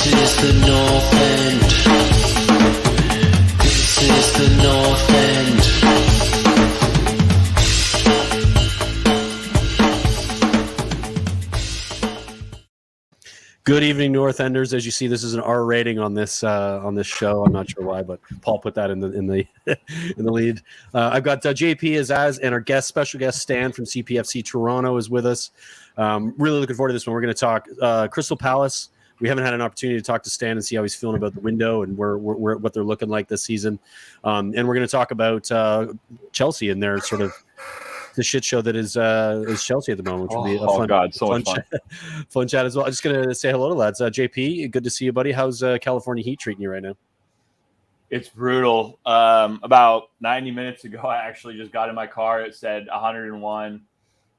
This is the North End. This is the North End. Good evening, North Enders. As you see, this is an R rating on this show. I'm not sure why, but Paul put that in the in the lead. I've got JP Azaz and our special guest Stan from CPFC Toronto is with us. Really looking forward to this one. We're going to talk Crystal Palace. We haven't had an opportunity to talk to Stan and see how he's feeling about the window and where what they're looking like this season. And we're going to talk about Chelsea and their sort of the shit show that is Chelsea at the moment, which will be a fun chat as well. I'm just going to say hello to lads. JP, good to see you, buddy. How's California heat treating you right now? It's brutal. About 90 minutes ago, I actually just got in my car. It said 101.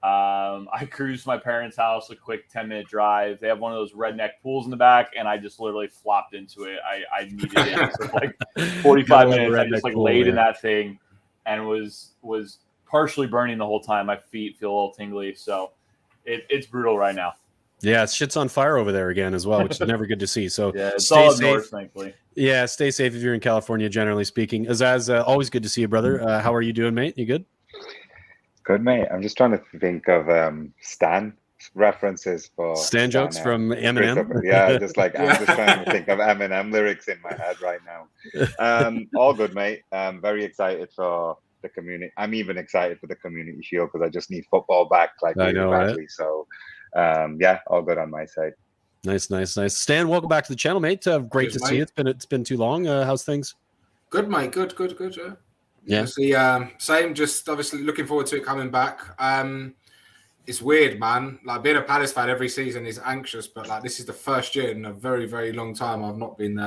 I cruised my parents' house, a quick 10-minute drive. They have one of those redneck pools in the back, and I just literally flopped into it. I needed it. So like 45 minutes, I just laid in that thing and was partially burning the whole time. My feet feel a little tingly, so it's brutal right now. Yeah, shit's on fire over there again as well, which is never good to see. So yeah, it's stay all safe. north, thankfully. Yeah, stay safe if you're in California, generally speaking. Azaz, always good to see you, brother. How are you doing, mate? You good? Good, mate. I'm just trying to think of Stan references for Stan jokes from Eminem. Yeah, I'm just trying to think of Eminem lyrics in my head right now. All good, mate. Very excited for the community. I'm even excited for the Community Shield because I just need football back I know, badly. Right? So, yeah, all good on my side. Nice. Stan, welcome back to the channel, mate. Great to see you. It's been too long. How's things? Good, mate. Good. Yeah. Obviously, same. Just obviously looking forward to it coming back. It's weird, man. Like being a Palace fan every season is anxious, but like this is the first year in a very, very long time I've not been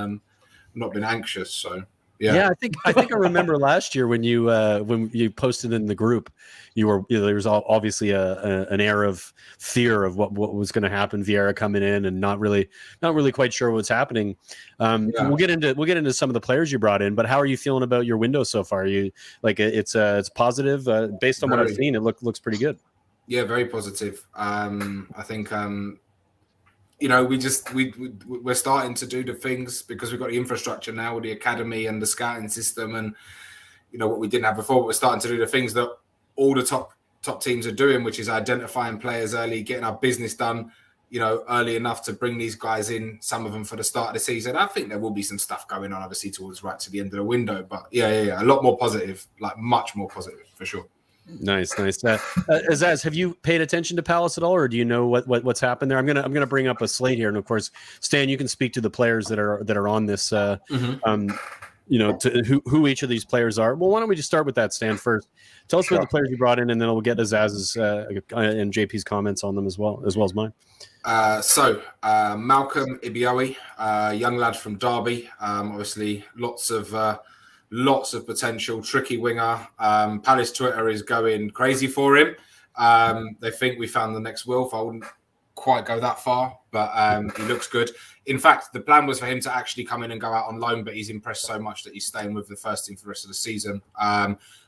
anxious. So yeah. I think I remember last year when you posted in the group, there was obviously an air of fear of what was going to happen. Vieira coming in and not really quite sure what's happening. We'll get into some of the players you brought in, but how are you feeling about your window so far? Are you like it's positive based on what I've seen. It looks pretty good. Yeah, very positive. I think we're starting to do the things because we've got the infrastructure now with the academy and the scouting system and what we didn't have before, but we're starting to do the things that all the top teams are doing, which is identifying players early, getting our business done, early enough to bring these guys in, some of them for the start of the season. I think there will be some stuff going on, obviously, towards right to the end of the window, but yeah, a lot more positive, like much more positive for sure. Nice. Azaz, have you paid attention to Palace at all, or do you know what's happened there? I'm gonna bring up a slate here, and of course, Stan, you can speak to the players that are on this. To who each of these players are. Well, why don't we just start with that, Stan, first? Tell us about the players you brought in, and then we'll get Azaz's and JP's comments on them as well as mine. Malcolm Ibiowi, young lad from Derby, obviously lots of potential, tricky winger. Palace Twitter is going crazy for him. They think we found the next Wilf. I wouldn't quite go that far, but he looks good. In fact, the plan was for him to actually come in and go out on loan, but he's impressed so much that he's staying with the first team for the rest of the season.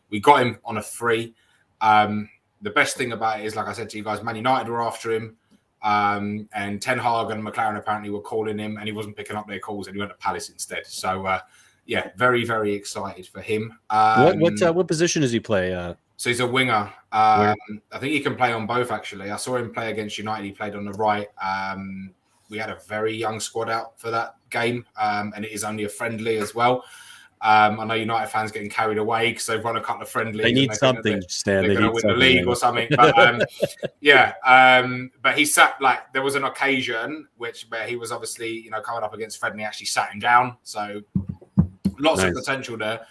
We got him on a free. The best thing about it is, like I said to you guys, Man United were after him. And Ten Hag and McLaren apparently were calling him, and he wasn't picking up their calls, and he went to Palace instead. So, yeah, very, very excited for him. What position does he play? So he's a winger. I think he can play on both, actually. I saw him play against United. He played on the right. We had a very young squad out for that game, and it is only a friendly as well. I know United fans getting carried away because they've won a couple of friendlies. They need something, Stan. They're going to win the league or something. But but he sat, like, there was an occasion where he was obviously, coming up against Fred, and he actually sat him down. So lots of potential there.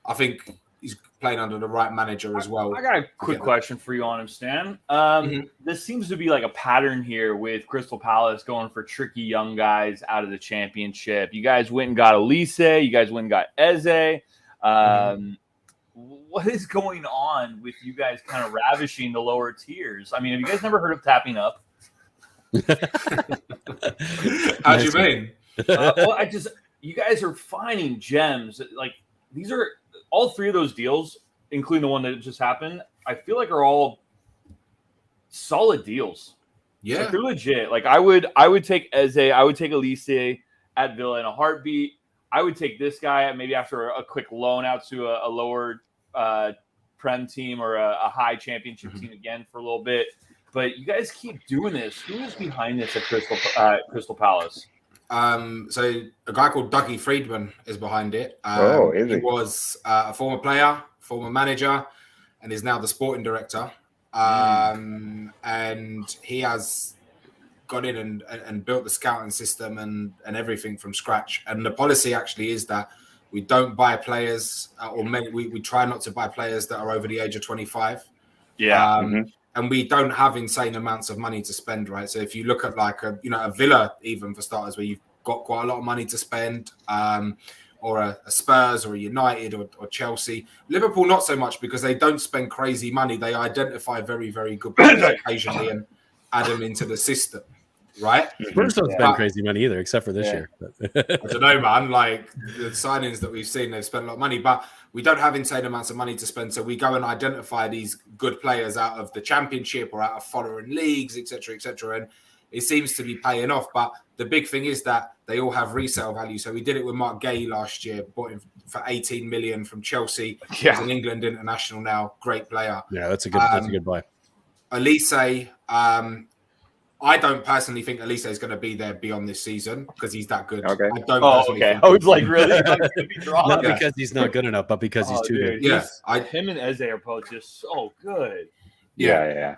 I think he's playing under the right manager as well. I got a quick question for you on him, Stan. This seems to be like a pattern here with Crystal Palace going for tricky young guys out of the championship. You guys went and got Elise. You guys went and got Eze. What is going on with you guys kind of ravishing the lower tiers? I mean, have you guys never heard of tapping up? How do you mean? You guys are finding gems. Like, these are all three of those deals, including the one that just happened, I feel like are all solid deals. Yeah, Like, they're legit. Like I would take Eze, I would take Elise at Villa in a heartbeat. I would take this guy maybe after a quick loan out to a lower Prem team or a high championship team again for a little bit. But you guys keep doing this. Who is behind this at Crystal Palace? So a guy called Dougie Friedman is behind it. Is he? He was a former player, former manager, and is now the sporting director. And he has got in and built the scouting system and everything from scratch. And the policy actually is that we don't buy players, we try not to buy players that are over the age of 25. Yeah. And we don't have insane amounts of money to spend, right? So if you look at like a Villa, even for starters, where you've got quite a lot of money to spend, or a Spurs or a United or Chelsea. Liverpool, not so much because they don't spend crazy money. They identify very, very good players occasionally and add them into the system, right? Spurs don't spend crazy money either, except for this year. I don't know, man. Like the signings that we've seen, they've spent a lot of money, but we don't have insane amounts of money to spend. So we go and identify these good players out of the Championship or out of foreign leagues, etc., etc. And it seems to be paying off. But the big thing is that they all have resale value. So we did it with Mark Gay last year, bought him for 18 million from Chelsea. He's an England international now, great player. Yeah, that's a good buy. Elise, I don't personally think Elise is going to be there beyond this season because he's that good. Okay. I don't personally think I was like, really? Not because he's not good enough, but because he's too good. Yeah. Him and Eze are both just so good. Yeah.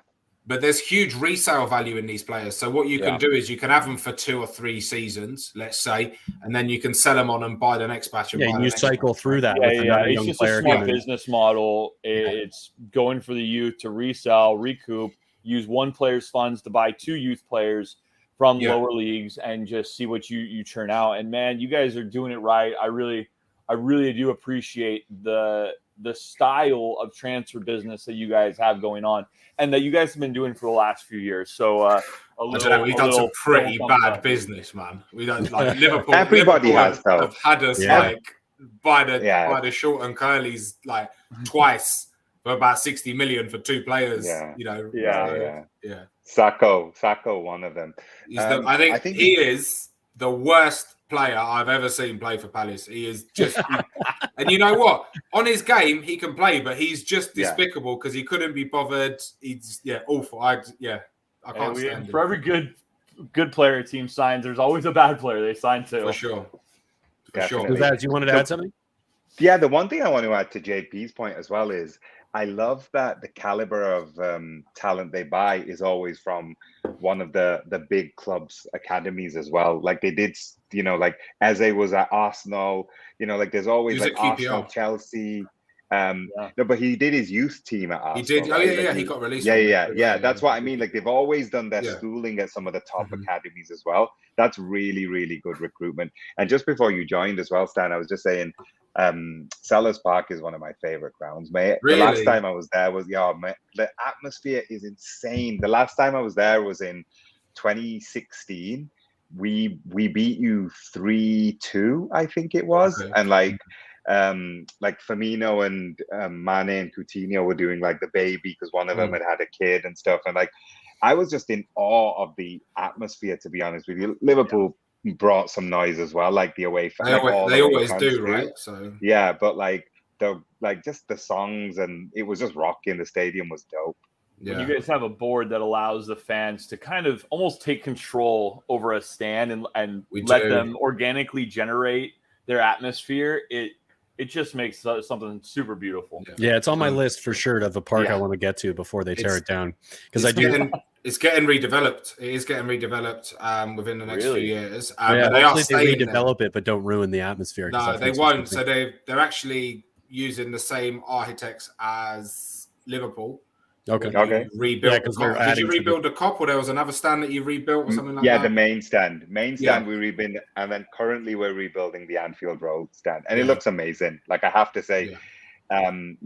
But there's huge resale value in these players. So what you can do is you can have them for 2 or 3 seasons, let's say, and then you can sell them on and buy the next batch. And you cycle through that. It's just a smart business model. It's going for the youth to resell, recoup, use one player's funds to buy 2 youth players from lower leagues and just see what you churn out. And man, you guys are doing it right. I really do appreciate the style of transfer business that you guys have going on and that you guys have been doing for the last few years. So we've done some pretty bad business, man. We don't like Liverpool. Everybody have had us like by the short and curlies like twice for about 60 million for 2 players. Sacco, one of them. I think he is the worst player I've ever seen play for Palace. He is just, and you know what? On his game, he can play, but he's just despicable because he couldn't be bothered. He's awful. I can't stand him. For every good player a team signs, there's always a bad player they sign too. For sure. You wanted to add something? Yeah, the one thing I want to add to JP's point as well is I love that the caliber of talent they buy is always from one of the big clubs' academies as well. Like they did, like Eze was at Arsenal. Like there's always like Arsenal, Chelsea. No, but he did his youth team at Arsenal. He did. Oh right? he got released. Yeah. That's what I mean. Like they've always done their schooling at some of the top academies as well. That's really, really good recruitment. And just before you joined as well, Stan, I was just saying, Sellers Park is one of my favorite grounds, mate. Really? The last time I was there was the atmosphere is insane. The last time I was there was in 2016. We beat you 3-2, I think it was, and like Firmino and Mane and Coutinho were doing like the baby because one of them had a kid and stuff, and like I was just in awe of the atmosphere, to be honest with you. Liverpool brought some noise as well, like the away fans. They always do, right? So yeah, but like just the songs, and it was just rocking. The stadium was dope. Yeah. When you guys have a board that allows the fans to kind of almost take control over a stand and let them organically generate their atmosphere, it just makes something super beautiful. Yeah, it's on my list for sure of a park I want to get to before they tear it down. Because it's getting redeveloped. It is getting redeveloped within the next few years. They redevelop it, but don't ruin the atmosphere. No, they won't. So they're actually using the same architects as Liverpool. Okay. Rebuilt. Did you rebuild the Cop, or there was another stand that you rebuilt or something like that? Yeah, the main stand. We rebuilt, and then currently we're rebuilding the Anfield Road stand, and it looks amazing. Like I have to say, being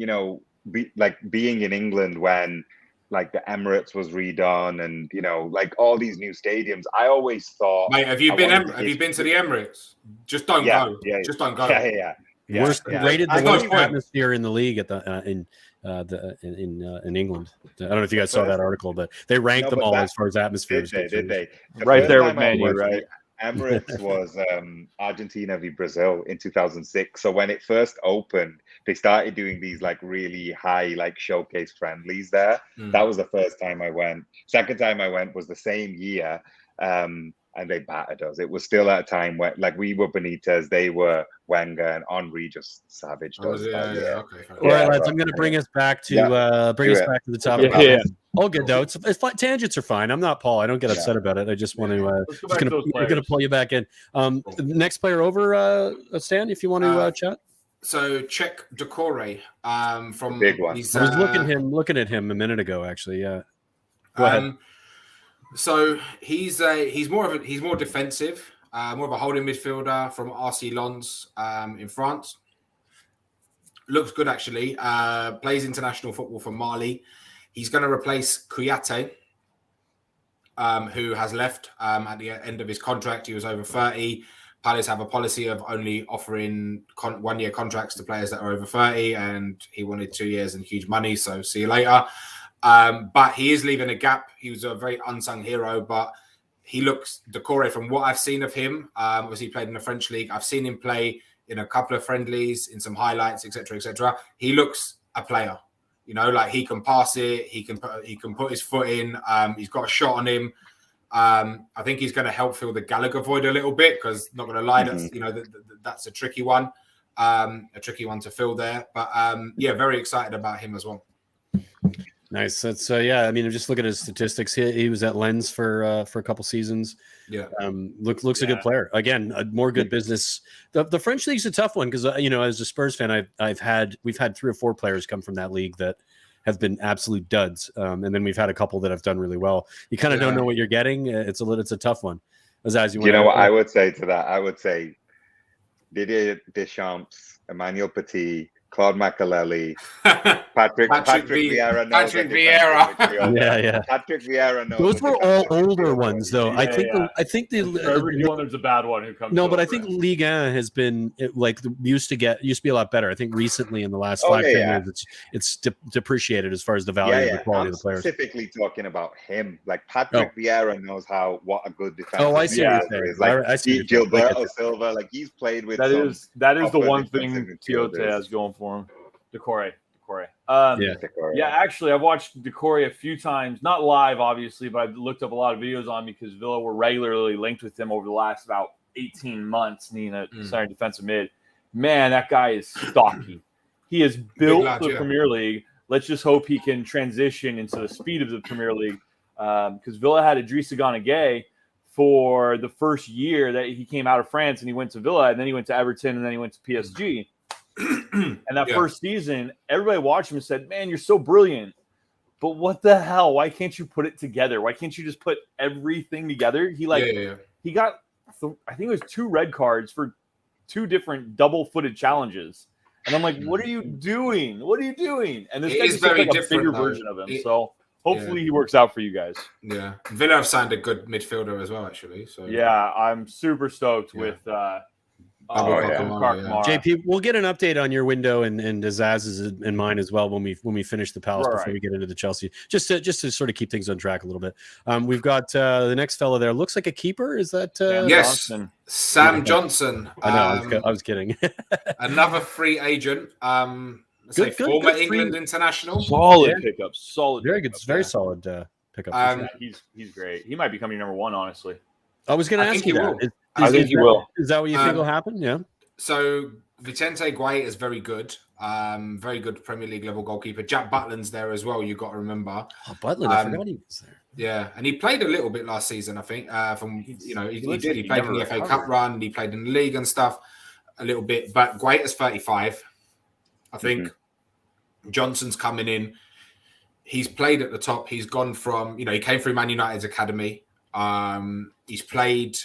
in England when like the Emirates was redone, and like all these new stadiums, I always thought, mate, have you been to the Emirates? Just don't go. Just don't go. Yeah. Yeah, Worst yeah. rated the I worst think atmosphere in the league at the in England. I don't know if you guys saw that article, but they ranked No, them but all that- as far as atmosphere was Did concerned. they? The Right first there with time I Man U, watched right? the Emirates was Argentina v Brazil in 2006. So when it first opened, they started doing these like really high like showcase friendlies there. That was the first time I went. Second time I went was the same year, and they battered us. It was still at a time where like we were Benitez, they were Wenger, and Henri just savaged us that year. Okay. Fair All right, enough. lads, but- I'm going to bring us back to Yeah, bring do us it. back to the top Yeah, of the yeah. All good though. It's fine. Tangents are fine. I'm not Paul. I don't get upset about it. I just want to. Let's go Just back to those gonna players. pull you back in. The next player over, Stan, if you want to chat. So Czech Decore from The big one. he's, I was looking at him a minute ago. Actually, yeah. Go ahead. So he's more defensive, more of a holding midfielder from RC Lens in France. Looks good actually. Plays international football for Mali. He's going to replace Kouyaté, who has left at the end of his contract. He was over 30. Palace have a policy of only offering 1 year contracts to players that are over 30, and he wanted 2 years and huge money. So see you later. But he is leaving a gap. He was a very unsung hero, but he looks Decore from what I've seen of him. Obviously, he played in the French league. I've seen him play in a couple of friendlies, in some highlights, etc., etc. He looks a player. You know, like he can pass it. He can put his foot in. He's got a shot on him. I think he's going to help fill the Gallagher void a little bit because, not going to lie, that's a tricky one to fill there. But yeah, very excited about him as well. Nice. That's yeah. I mean, just look at his statistics. He was at Lens for a couple seasons. Yeah. Looks a good player. Again, more good business. The French league's a tough one because as a Spurs fan, we've had 3 or 4 players come from that league that have been absolute duds, and then we've had a couple that have done really well. You kind of don't know what you're getting. It's a tough one. As you know what I would say to that? I would say Didier Deschamps, Emmanuel Petit, Claude Makelele, Patrick Vieira. Patrick Vieira. Yeah. Patrick Vieira. Those were all older ones, though. Yeah, I think For every one, there's a bad one who comes. but over. I think Ligue 1 has been used to be a lot better. I think recently in the last 5-10 years, it's depreciated as far as the value of the quality of the players. Specifically talking about him, like Patrick Vieira knows what a good defense. Oh, I see what you're saying. Is. Like I see Gilberto Silva, like he's played with. That is the one thing defensive Tiote has going for him. Decore. Yeah. Actually, I've watched Decore a few times, not live, obviously, but I've looked up a lot of videos on because Villa were regularly linked with him over the last about 18 months, needing a center defensive mid. Man, that guy is stocky. He is built for the Premier League. Let's just hope he can transition into the speed of the Premier League because Villa had Idrissa Gana Gueye for the first year that he came out of France and he went to Villa, and then he went to Everton, and then he went to PSG. And that first season, everybody watched him and said, "Man, you're so brilliant, but what the hell? Why can't you put it together? Why can't you just put everything together?" He he got, I think it was 2 red cards for 2 different double-footed challenges, and I'm like, "What are you doing? What are you doing?" And this guy is very like a bigger version of him. So hopefully he works out for you guys. Yeah, Villa have signed a good midfielder as well, actually. So yeah, I'm super stoked with. JP, we'll get an update on your window and Azaz's and mine as well when we finish the Palace before we get into the Chelsea. Just to sort of keep things on track a little bit. We've got the next fellow there. Looks like a keeper. Is that yes, Johnson. Sam Johnson? I know. I was kidding. Another free agent. Former England international. Solid pickup. Solid. Very good. Very solid pickup. He's great. He might be coming number 1, honestly. I was going to ask you that. I think he will. Is that what you think will happen? Yeah. So Vicente Gueye is very good. Very good Premier League level goalkeeper. Jack Butland's there as well. You got to remember. Oh, Butland! I forgot he was there. Yeah, and he played a little bit last season. I think he did. He played in the FA Cup run. He played in the league and stuff a little bit. But Gueye is 35. I think Johnson's coming in. He's played at the top. He's gone from he came through Man United's academy. He's played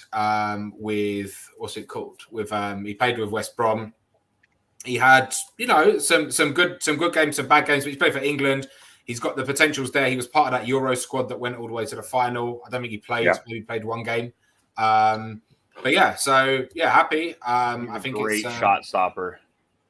with what's it called? He played with West Brom. He had some good games, some bad games, but he's played for England. He's got the potentials there. He was part of that Euro squad that went all the way to the final. I don't think he played. Yeah. Maybe played 1 game. But yeah, so yeah, happy. I think great shot stopper.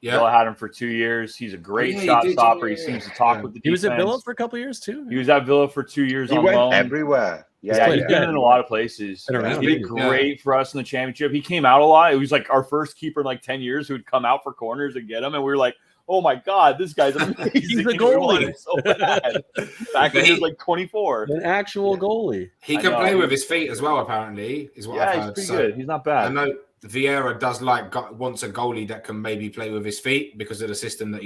Yeah. Villa had him for 2 years. He's a great yeah, he shot did, stopper. yeah, He yeah, seems to talk yeah. with the He defense. was at Villa for a couple of years too. He was at Villa for 2 years He on went loan. everywhere. Yeah, Yeah, he's yeah. been in a lot of places. Been around, He did yeah. great for us in the championship. He came out a lot. It was like our first keeper in like 10 years who would come out for corners and get him. And we were like, oh my God, this guy's amazing. He's a We wanted goalie. it so bad. Back when he was like 24. An actual goalie. He I can know. play with his feet as well, apparently, is what Yeah, I've he's heard. pretty So good. He's not I bad. know Vieira does wants a goalie that can maybe play with his feet because of the system that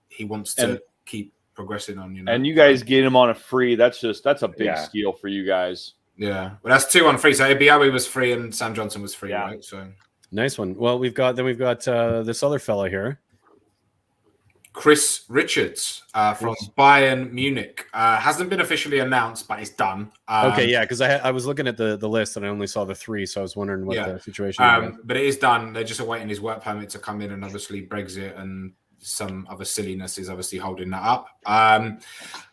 he wants to keep progressing on. You know, And you guys get him on a free. That's a big Yeah. steal for you guys. yeah. Well, that's 2 on 3. So Ibiowi was free and Sam Johnson was free, Yeah. right? So Nice one. Well, we've got this other fella here. Chris Richards from Bayern Munich hasn't been officially announced, but it's done. Okay, yeah, because I was looking at the list and I only saw the 3, so I was wondering what the situation was. But it is done. They're just awaiting his work permit to come in, and obviously Brexit and some other silliness is obviously holding that up.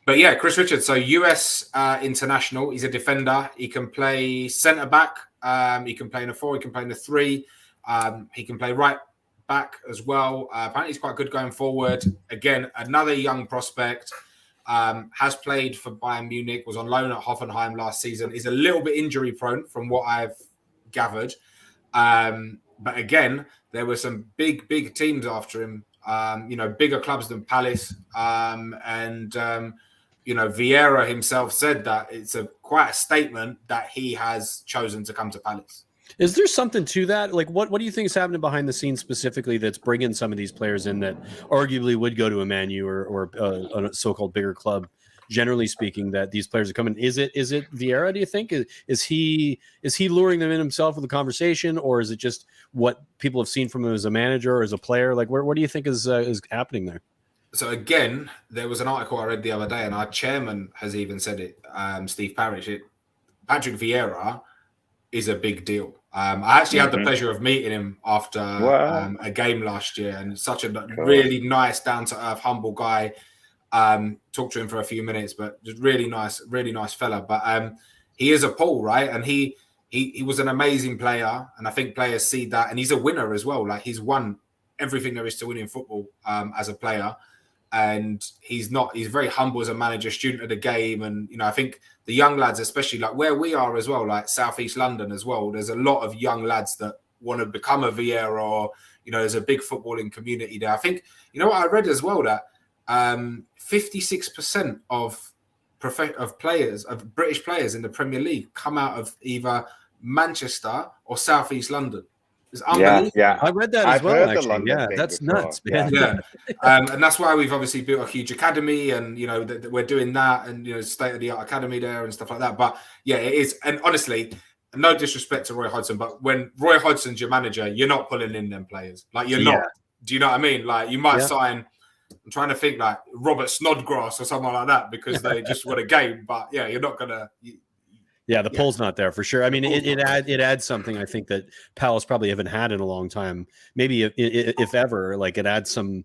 But yeah, Chris Richards, so US international. He's a defender. He can play centre back. He can play in a 4. He can play in a 3. He can play right back as well. Apparently, he's quite good going forward. Again, another young prospect. Has played for Bayern Munich. Was on loan at Hoffenheim last season. Is a little bit injury prone from what I've gathered. But again, there were some big teams after him. Bigger clubs than Palace. Vieira himself said that it's quite a statement that he has chosen to come to Palace. Is there something to that? Like, what do you think is happening behind the scenes specifically that's bringing some of these players in that arguably would go to a Man U or a so-called bigger club? Generally speaking, that these players are coming. Is it Vieira? Do you think is he luring them in himself with the conversation, or is it just what people have seen from him as a manager or as a player? Like, what do you think is happening there? So again, there was an article I read the other day, and our chairman has even said it. Steve Parrish, Patrick Vieira is a big deal. I actually had the pleasure of meeting him after a game last year, and such a really nice, down-to-earth, humble guy. Talked to him for a few minutes, but just really nice fella. But he is a Paul, right? And he was an amazing player, and I think players see that, and he's a winner as well. Like, he's won everything there is to win in football as a player. And he's very humble as a manager, student of the game. And, I think the young lads, especially like where we are as well, like Southeast London as well, there's a lot of young lads that want to become a Vieira, or, there's a big footballing community there. I think, what I read as well, that 56% of British players in the Premier League come out of either Manchester or Southeast London. It's unbelievable. Yeah. I read that as well, actually. Yeah, that's nuts, man. Yeah. And that's why we've obviously built a huge academy, and we're doing that, and state of the art academy there and stuff like that. But yeah, it is. And honestly, no disrespect to Roy Hodgson, but when Roy Hodgson's your manager, you're not pulling in them players. Like, you're not. Do you know what I mean? Like, you might sign. I'm trying to think like Robert Snodgrass or someone like that because they just won a game. But yeah, you're not gonna. Yeah, the pull's not there for sure. I mean, it adds something I think that Palace probably haven't had in a long time. Maybe if ever, like, it adds a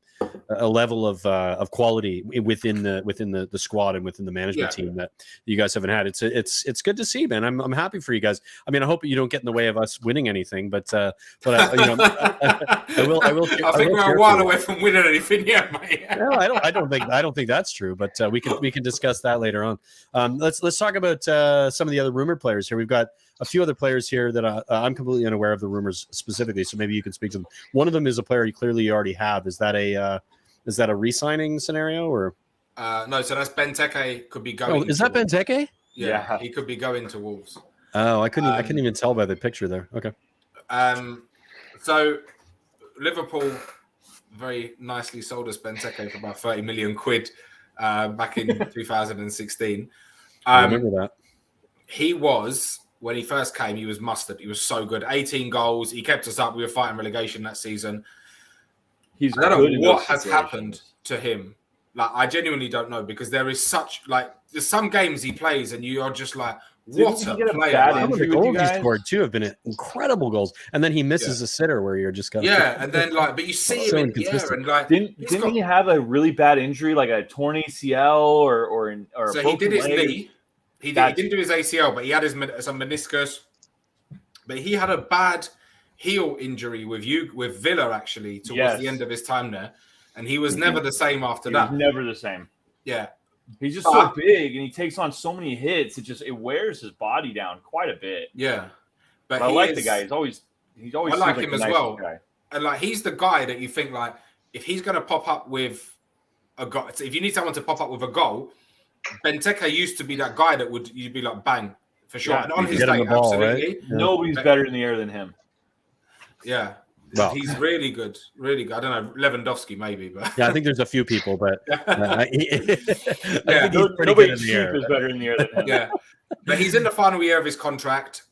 level of quality within the squad and within the management team that you guys haven't had. It's good to see, man. I'm happy for you guys. I mean, I hope you don't get in the way of us winning anything, but I will. I think we're a while away from winning anything, yeah, mate. No, I don't think that's true, but we can discuss that later on. Let's talk about some of the other rumored players here. We've got a few other players here that I'm completely unaware of the rumors specifically, so maybe you can speak to them. One of them is a player you clearly already have. Is that a re-signing scenario, or no? So that's Benteke could be going. Oh, is that Benteke? Yeah, he could be going to Wolves. Oh, I couldn't even tell by the picture there. Okay. So Liverpool very nicely sold us Benteke for about 30 million quid back in 2016. I remember that. He was, when he first came, he was mustard. He was so good. 18 goals. He kept us up. We were fighting relegation that season. I don't know what has happened to him. Like, I genuinely don't know, because there is there's some games he plays and you are just like, what a player. Some of the goals he scored too have been incredible goals. And then he misses a sitter where you're just going. Yeah, and then but you see him in the air, and like, didn't he have a really bad injury, like a torn ACL or so he did his knee. He didn't do his ACL, but he had some meniscus. But he had a bad heel injury with Villa actually towards the end of his time there, and he was never the same after that. He was never the same. Yeah, he's just so big, and he takes on so many hits. It wears his body down quite a bit. Yeah, but I like the guy. He's always. I like him as well. Guy. And like he's the guy that you think like if he's going to pop up with a goal, if you need someone to pop up with a goal, Benteke used to be that guy that you'd be like bang for sure. Yeah, and on his day, absolutely, right? Nobody's better in the air than him. Yeah. Well, he's really good, really good. I don't know, Lewandowski maybe, but yeah, I think there's a few people, but nobody cheap is better in the air than him. Yeah, but he's in the final year of his contract.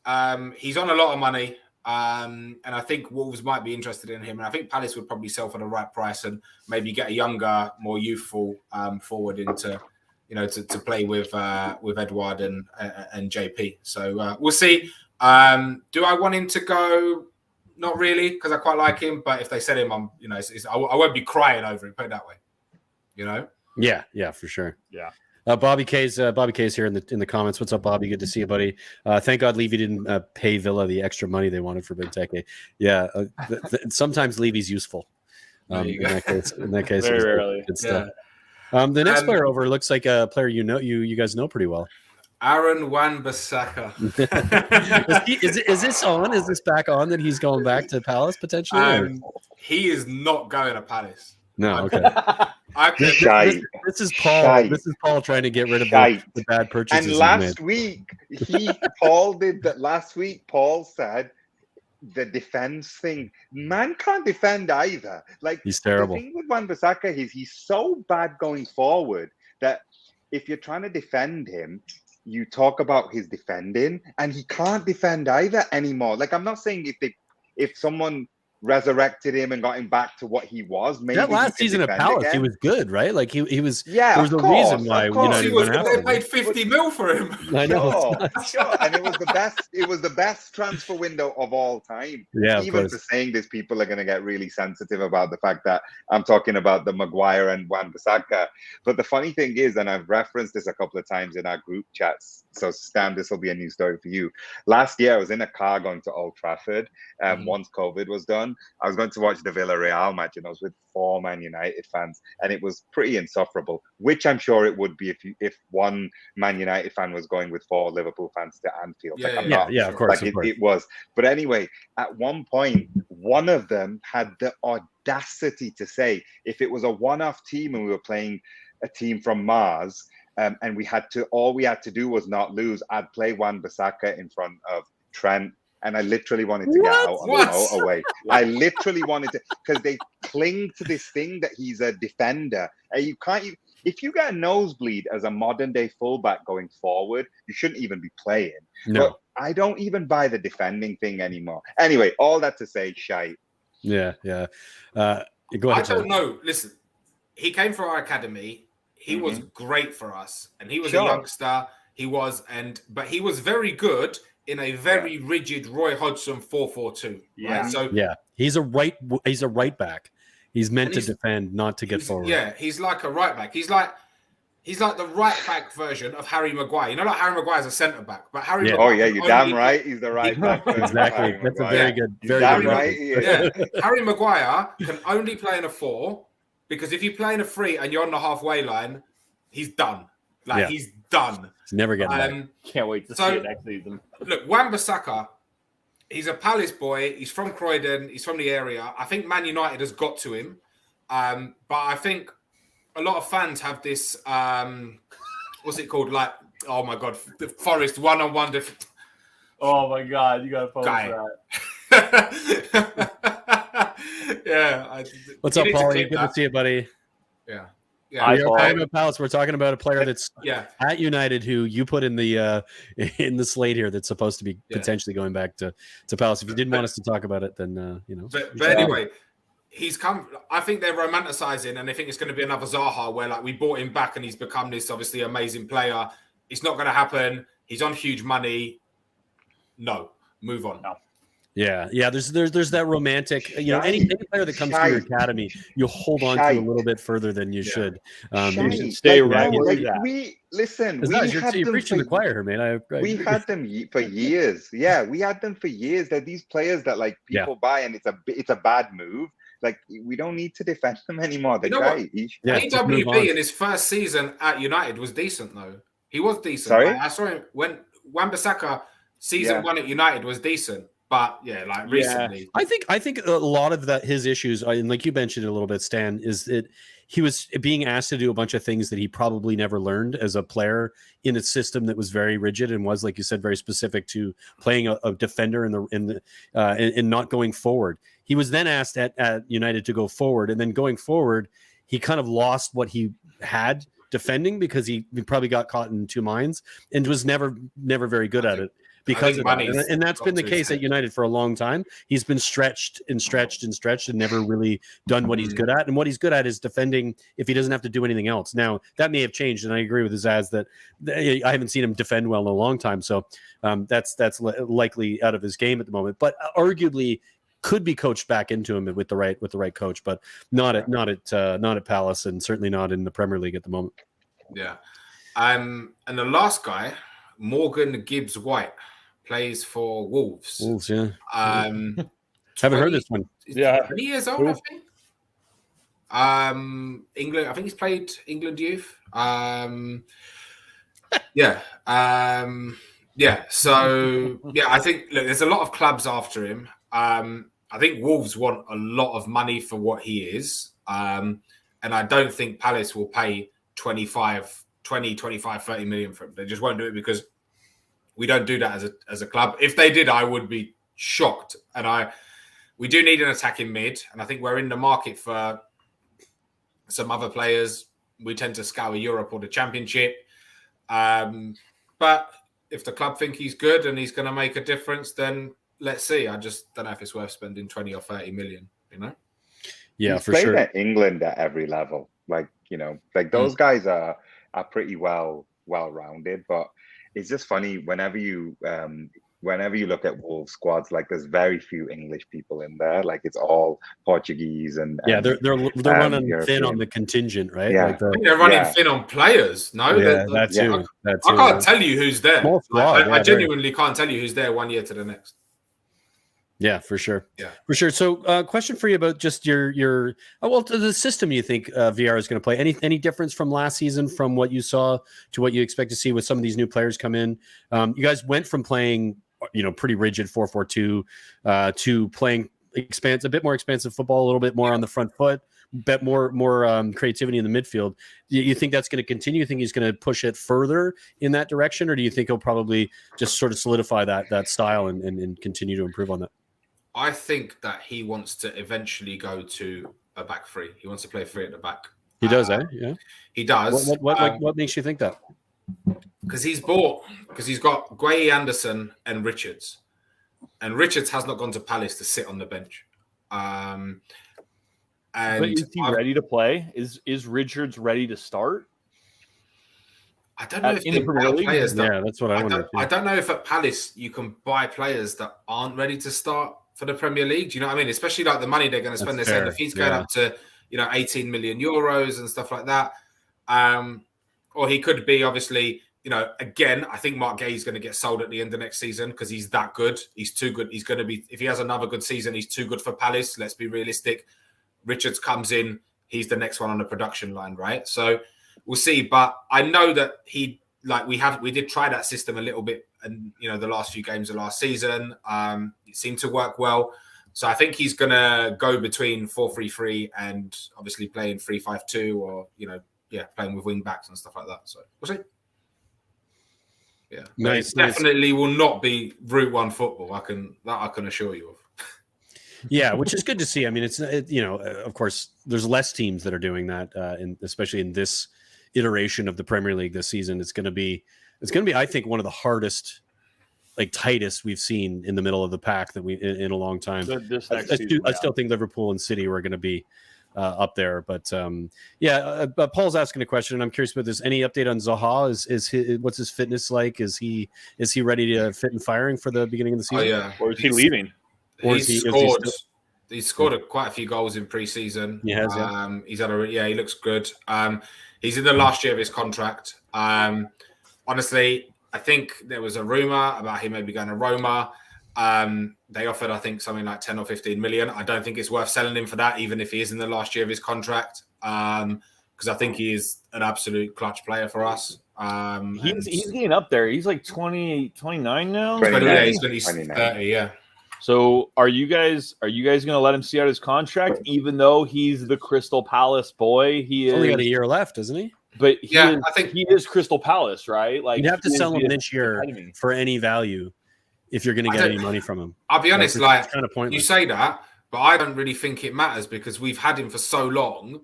He's on a lot of money, and I think Wolves might be interested in him. And I think Palace would probably sell for the right price and maybe get a younger, more youthful forward into, to play with Edouard and JP. So we'll see. Do I want him to go? Not really, because I quite like him. But if they sell him, I won't be crying over it. Put it that way, Yeah, for sure. Yeah. Bobby K's here in the comments. What's up, Bobby? Good to see you, buddy. Thank God Levy didn't pay Villa the extra money they wanted for Benteke. Yeah, sometimes Levy's useful. In that case, very rarely. Good stuff. The next player over looks like a player you guys know pretty well. Aaron Juan Basaka. is this on? Is this back on that he's going back to Palace potentially? He is not going to Palace. No, okay. This is Paul. Shite. This is Paul trying to get rid of the bad purchases. And last week, Paul did that. Last week, Paul said the defense thing. Man can't defend either. Like he's terrible. The thing with Juan Basaka is he's so bad going forward that if you're trying to defend him, you talk about his defending, and he can't defend either anymore. Like I'm not saying if someone resurrected him and got him back to what he was. Maybe that last season at Palace, he was good, right? Like he was. Yeah, there was a reason why United went after him. They paid 50 mil for him. I know, sure. And it was the best. It was the best transfer window of all time. Yeah, even for saying this, people are going to get really sensitive about the fact that I'm talking about the Maguire and Juan Basaka. But the funny thing is, and I've referenced this a couple of times in our group chats. So Stan, this will be a new story for you. Last year, I was in a car going to Old Trafford. Once COVID was done, I was going to watch the Villarreal match, and I was with 4 Man United fans, and it was pretty insufferable. Which I'm sure it would be if one Man United fan was going with 4 Liverpool fans to Anfield. Yeah, of course. It was. But anyway, at one point, one of them had the audacity to say, if it was a one-off team and we were playing a team from Mars. And all we had to do was not lose. I'd play Juan Basaka in front of Trent, and I literally wanted to get out on the motorway. I literally wanted to, because they cling to this thing that he's a defender. And you can't, if you get a nosebleed as a modern day fullback going forward, you shouldn't even be playing. No, but I don't even buy the defending thing anymore. Anyway, all that to say, shite. Yeah. Go ahead. I don't know. Listen, he came from our academy. He was great for us, and he was a youngster. But he was very good in a very rigid Roy Hodgson 4-4-2. Yeah. Right? So he's a right back. He's meant to defend, not to get forward. Yeah, he's like a right back. He's like the right back version of Harry Maguire. You know, like Harry Maguire is a centre back, but Harry. Yeah. Maguire you're damn right. He's the right back. Exactly. That's a very good. Very damn good right. Yeah. Harry Maguire can only play in a 4. Because if you play in a 3 and you're on the halfway line, he's done. He's done. He's never getting back. Can't wait to see it next season. Look, Juan Basaka, he's a Palace boy. He's from Croydon. He's from the area. I think Man United has got to him. But I think a lot of fans have this, what's it called? Like, oh my God, the Forest one-on-one. Oh my God, you got to post that. Yeah. What's up, Paulie? Good to see you, buddy. Yeah. We're talking about Palace. We're talking about a player that's at United who you put in the slate here that's supposed to be potentially going back to Palace. If you didn't want us to talk about it, then But anyway, he's come. I think they're romanticizing, and they think it's going to be another Zaha, where like we bought him back and he's become this obviously amazing player. It's not going to happen. He's on huge money. No, move on. No. Yeah. There's that romantic, any player that comes through your academy, you hold on to a little bit further than you should. You should stay right where you're at. We listen. You're preaching the choir here, man. I we agree. had them for years. Yeah, we had them for years. They're these players that like people buy, and it's a bad move. Like we don't need to defend them anymore. They're great. AWB in his first season at United was decent though. He was decent. Sorry? I saw him when Juan Basaka season 1 at United was decent. But recently, I think a lot of his issues, and like you mentioned a little bit, Stan, is that he was being asked to do a bunch of things that he probably never learned as a player in a system that was very rigid and was, like you said, very specific to playing a defender and not going forward. He was then asked at United to go forward, and then going forward, he kind of lost what he had defending because he probably got caught in two minds and was never very good at it. Because of that. And that's been the case at United for a long time. He's been stretched and never really done what he's good at. And what he's good at is defending if he doesn't have to do anything else. Now, that may have changed, and I agree with Zaz that I haven't seen him defend well in a long time. So that's likely out of his game at the moment. But arguably could be coached back into him with the right coach, but not at Palace, and certainly not in the Premier League at the moment. Yeah. And the last guy, Morgan Gibbs-White, plays for Wolves. Wolves, yeah. Haven't heard this one. Yeah, 20 years old, I think. England. I think he's played England youth. So I think there's a lot of clubs after him. I think Wolves want a lot of money for what he is, and I don't think Palace will pay 20, 25, 30 million for him. They just won't do it because we don't do that as a club. If they did, I would be shocked. And we do need an attacking mid, and I think we're in the market for some other players. We tend to scour Europe or the Championship. But if the club think he's good and he's going to make a difference, then let's see. I just don't know if it's worth spending 20 or 30 million, Yeah, he's for played sure. at England at every level. Those guys are pretty well-rounded, but it's just funny whenever you look at Wolves squads, like there's very few English people in there. Like it's all Portuguese and they're running thin on the contingent, right? Yeah. I think they're running thin on players. No, that too. I can't tell you who's there. Squad, I genuinely can't tell you who's there 1 year to the next. Yeah, for sure. Yeah, for sure. So, question for you about just the system you think VR is going to play. Any difference from last season, from what you saw to what you expect to see with some of these new players come in? You guys went from playing, pretty rigid 4-4-2 to playing a bit more expansive football, a little bit more on the front foot, bit more creativity in the midfield. Do you think that's going to continue? You think he's going to push it further in that direction, or do you think he'll probably just sort of solidify that style and continue to improve on that? I think that he wants to eventually go to a back three. He wants to play three at the back. He does, Yeah. He does. What makes you think that? Because he's got Gueye, Anderson, and Richards. And Richards has not gone to Palace to sit on the bench. But is he ready to play? Is Richards ready to start? I don't know if in the Premier League. That's what I wonder. I don't know if at Palace you can buy players that aren't ready to start for the Premier League. Do you know what I mean? Especially like the money they're going to spend. They're saying the fees going up to 18 million euros and stuff like that. Or he could be obviously, again, I think Mark Gay is going to get sold at the end of next season because he's that good. He's too good. He's going to be, if he has another good season, he's too good for Palace. Let's be realistic. Richards comes in, he's the next one on the production line, right? So we'll see. But I know that we did try that system a little bit, and the last few games of last season, it seemed to work well. So I think he's going to go between 4-3-3 and obviously playing 3-5-2, or playing with wing backs and stuff like that. So we'll see. Yeah, nice. Definitely will not be Route 1 football. I can assure you of. Yeah, which is good to see. I mean, of course, there's less teams that are doing that, especially in this iteration of the Premier League this season. It's going to be, I think, one of the hardest, tightest we've seen in the middle of the pack that we in a long time. I still think Liverpool and City were going to be up there, but Paul's asking a question, and I'm curious about this. Any update on Zaha? What's his fitness like? Is he ready to fit and firing for the beginning of the season? Oh, yeah. Or is he leaving? Or He's is he scored. still- He's scored quite a few goals in pre-season. He has, yeah. He's had he looks good. He's in the last year of his contract. Honestly, I think there was a rumor about him maybe going to Roma. They offered, I think, something like 10 or 15 million. I don't think it's worth selling him for that, even if he is in the last year of his contract. Because I think he is an absolute clutch player for us. He's getting up there. He's like 29 now. 29. Yeah, he's going to be 29. 30. Yeah. So are you guys going to let him see out his contract, even though he's the Crystal Palace boy? He He's is only got a year left, isn't he? But I think he is Crystal Palace, right? Like You'd have to he is sell him the this year academy. for any value if you're going to get any money from him. I'll be honest, It's like kind of pointless. you say that, but I don't really think it matters because we've had him for so long.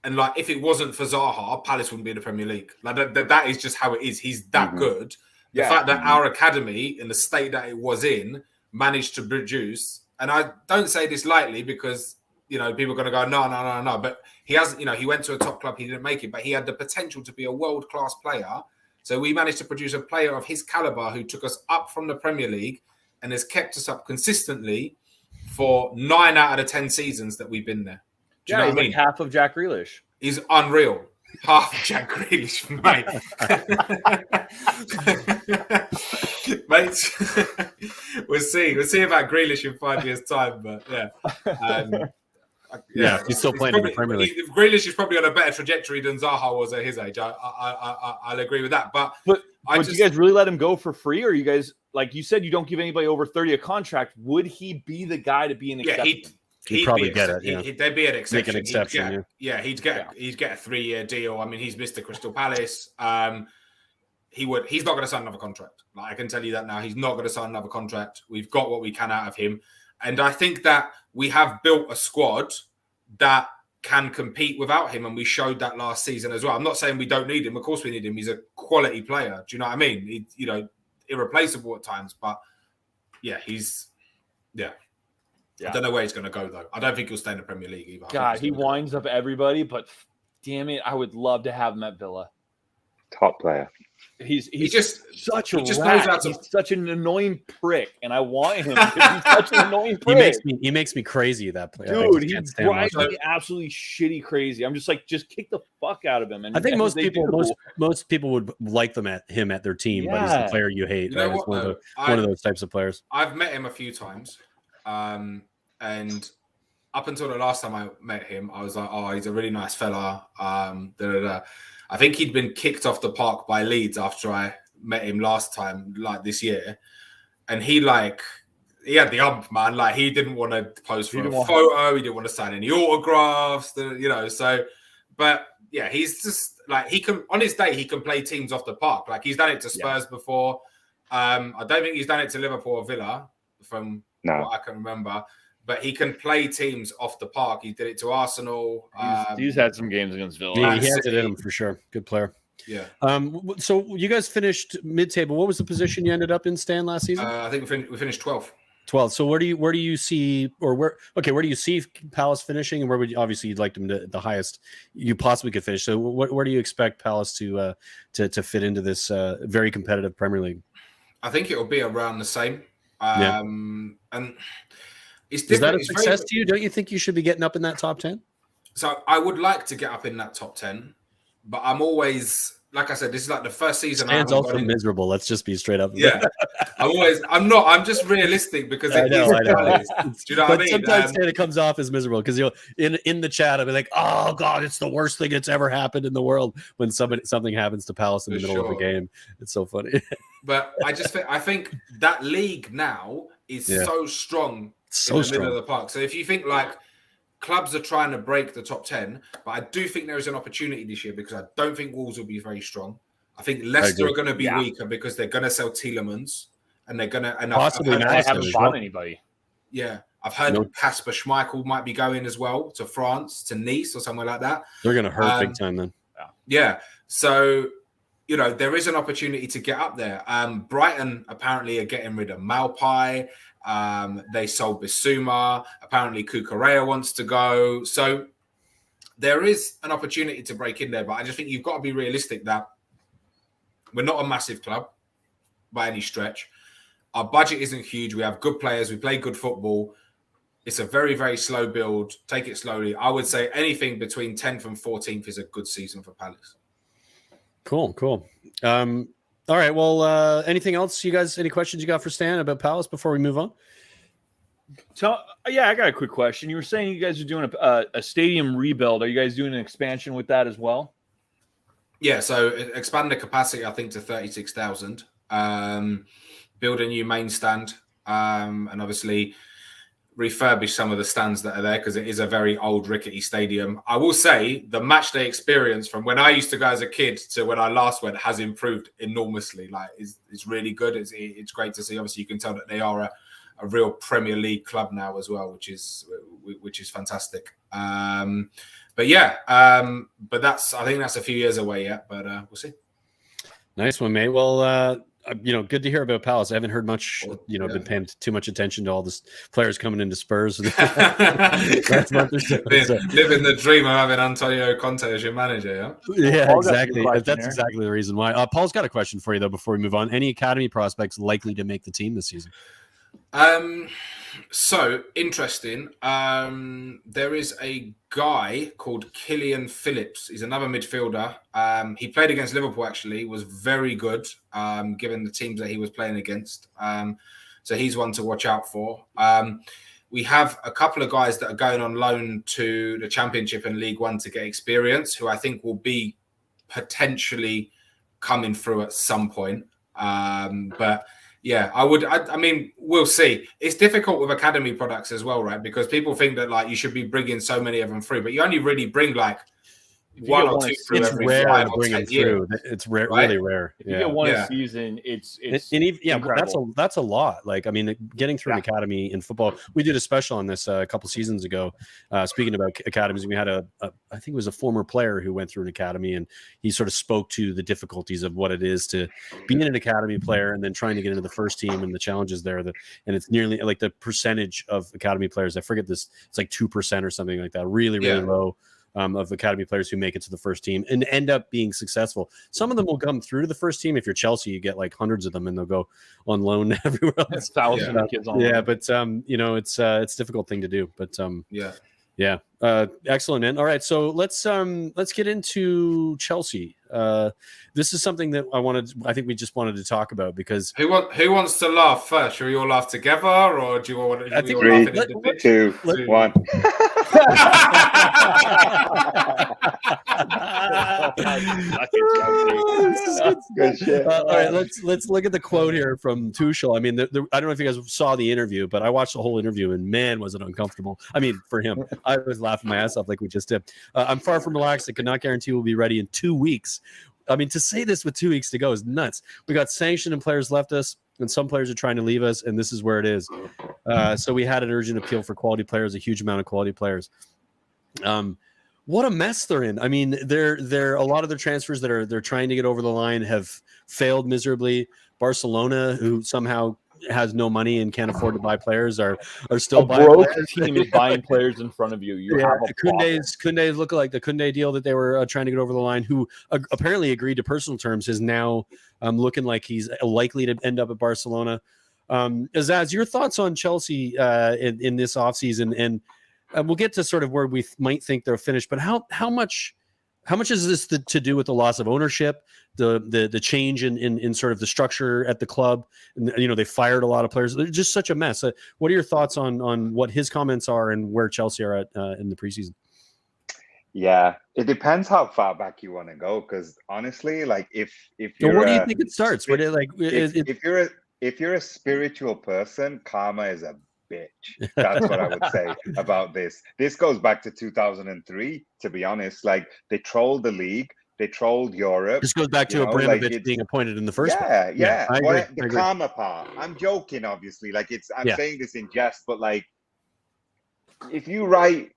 And like, if it wasn't for Zaha, Palace wouldn't be in the Premier League. Like that is just how it is. He's that good. The fact that our academy, in the state that it was in, managed to produce. And I don't say this lightly because, you know, people are going to go, no. But he has, you know, he went to a top club, he didn't make it, but he had the potential to be a world-class player. So we managed to produce a player of his caliber who took us up from the Premier League and has kept us up consistently for 9 out of the 10 seasons that we've been there. Do you know what I mean? Like half of Jack Grealish. He's unreal. Half Jack Grealish, mate. Mate, we'll see. We'll see about Grealish in 5 years' time. But yeah, He's still playing in the Premier League. Grealish is probably on a better trajectory than Zaha was at his age. I'll agree with that. But do you guys really let him go for free, or you guys, like you said, you don't give anybody over 30 a contract? Would he be the guy to be an exception? He'd probably get it. Yeah. There'd be an exception. Make an exception. He'd get a 3-year deal. I mean, he's Mr. Crystal Palace. He's not going to sign another contract. Like, I can tell you that now. He's not going to sign another contract. We've got what we can out of him, and I think that we have built a squad that can compete without him, and we showed that last season as well. I'm not saying we don't need him. Of course, we need him. He's a quality player. Do you know what I mean? He, irreplaceable at times, but I don't know where he's going to go, though. I don't think he'll stay in the Premier League either. God, he winds up everybody, but damn it, I would love to have him at Villa. Top player. He's just such he a just rat. knows how to- He's such an annoying prick, and I want him because he's such an annoying prick. He makes me crazy, that player. Dude, he can't stand drives watching me absolutely shitty crazy. I'm just like, just kick the fuck out of him. And I think most they people do. most people would like him at their team, but he's the Yeah. player you hate. You know Right? what, It's one though? of those types of players. I've met him a few times, and up until the last time I met him, I was like, "Oh, he's a really nice fella." I think he'd been kicked off the park by Leeds after I met him last time, like this year, and he had the ump, man. Like, he didn't want to pose for a photo. He didn't want to sign any autographs. So, but yeah, he's just like, he can on his day he can play teams off the park. Like, he's done it to Spurs before. I don't think he's done it to Liverpool or Villa, from what I can remember. But he can play teams off the park. He did it to Arsenal. He's had some games against Villa. Yeah, he has it in him for sure. Good player. Yeah. So you guys finished mid-table. What was the position you ended up in, Stan, last season? I think we finished 12th. 12th. So where do you see, or where do you see Palace finishing, and where would you, obviously you'd like them to the highest you possibly could finish? So where do you expect Palace to fit into this very competitive Premier League? I think it will be around the same. And it's Is different. that a success to you? Don't you think you should be getting up in that top 10? So I would like to get up in that top 10, but I'm always, like I said, this is like the first season. Stan's also miserable. Let's just be straight up. Yeah, I'm just realistic because I know. Do you know what I mean? Sometimes Stan comes off as miserable because you'll in the chat I'll be like, oh God, it's the worst thing that's ever happened in the world when something happens to Palace in the middle of a game. It's so funny. But I think that league now is so strong in the middle of the park. So if you think like clubs are trying to break the top 10, but I do think there is an opportunity this year because I don't think Wolves will be very strong. I think Leicester are going to be weaker because they're going to sell Tielemans and they're going to possibly I haven't bought anybody. Yeah, I've heard Kasper Schmeichel might be going as well to France, to Nice or somewhere like that. They're going to hurt big time then. Yeah, so there is an opportunity to get up there. Brighton apparently are getting rid of Malpai. They sold Bissouma. Apparently Cucurella wants to go. So there is an opportunity to break in there, but I just think you've got to be realistic that we're not a massive club by any stretch. Our budget isn't huge. We have good players. We play good football. It's a very, very slow build. Take it slowly. I would say anything between 10th and 14th is a good season for Palace. Cool. All right. Well, anything else, you guys? Any questions you got for Stan about Palace before we move on? Yeah, I got a quick question. You were saying you guys are doing a stadium rebuild. Are you guys doing an expansion with that as well? Yeah, so expand the capacity, I think, to 36,000. Build a new main stand, and obviously refurbish some of the stands that are there because it is a very old, rickety stadium. I will say the match day experience from when I used to go as a kid to when I last went has improved enormously. Like, it's really good. It's great to see. Obviously, you can tell that they are a real Premier League club now as well, which is fantastic. But yeah, but I think that's a few years away yet, but we'll see. Nice one, mate. Well, good to hear about Palace. I haven't heard much, been paying too much attention to all the players coming into Spurs. Last month or so. Living the dream of having Antonio Conte as your manager, yeah? Yeah, exactly. That's exactly the reason why. Paul's got a question for you, though, before we move on. Any academy prospects likely to make the team this season? So interesting. There is a guy called Killian Phillips. He's another midfielder. He played against Liverpool, actually, was very good, given the teams that he was playing against. So he's one to watch out for. We have a couple of guys that are going on loan to the Championship and League One to get experience, who I think will be potentially coming through at some point. But yeah, I mean, we'll see. It's difficult with academy products as well, right? Because people think that like you should be bringing so many of them through, but you only really bring like one or two through every 5 or 10 years. It's rare, right? Really rare. If you get one a season, it's that's a lot. Like, I mean, getting through an academy in football, we did a special on this a couple seasons ago. Speaking about academies, we had I think it was a former player who went through an academy, and he sort of spoke to the difficulties of what it is to be an academy player and then trying to get into the first team and the challenges there. And it's nearly like the percentage of academy players. I forget this. It's like 2% or something like that. Really low. Of academy players who make it to the first team and end up being successful. Some of them will come through to the first team. If you're Chelsea, you get like hundreds of them, and they'll go on loan everywhere else. Thousands of kids on loan. Yeah, but it's a difficult thing to do. But excellent, man. All right, so let's get into Chelsea. This is something that I think we just wanted to talk about because who wants to laugh first? Should we all laugh together, or do you want to? I think 3, 2, 1. Good shit. All right, let's look at the quote here from Tuchel. I mean, I don't know if you guys saw the interview, but I watched the whole interview, and man, was it uncomfortable. I mean, for him, I was laughing my ass off like we just did. I'm far from relaxed. I could not guarantee we'll be ready in 2 weeks. I mean, to say this with 2 weeks to go is nuts. We got sanctioned and players left us, and some players are trying to leave us, and this is where it is. So we had an urgent appeal for quality players, a huge amount of quality players. What a mess they're in. I mean, they're a lot of their transfers that they're trying to get over the line have failed miserably. Barcelona, who somehow has no money and can't afford to buy players, are still buying players. Team is buying players in front of you. Koundé's look like the Koundé deal that they were trying to get over the line, who apparently agreed to personal terms, is now looking like he's likely to end up at Barcelona. Azaz, your thoughts on Chelsea in this offseason, and we'll get to sort of where we might think they're finished, but how much is this to do with the loss of ownership, the change in sort of the structure at the club? And, they fired a lot of players. They're just such a mess. What are your thoughts on what his comments are and where Chelsea are at in the preseason? Yeah, it depends how far back you want to go. Because honestly, like if you're, where do you think it starts? If you're a spiritual person, karma is a bitch. That's what I would say about this. This goes back to 2003, to be honest. Like, they trolled the league, they trolled Europe. This goes back to Abramovich being appointed in the first place. Yeah. I agree. The karma part. I'm joking, obviously. Like, I'm saying this in jest, but like, if you write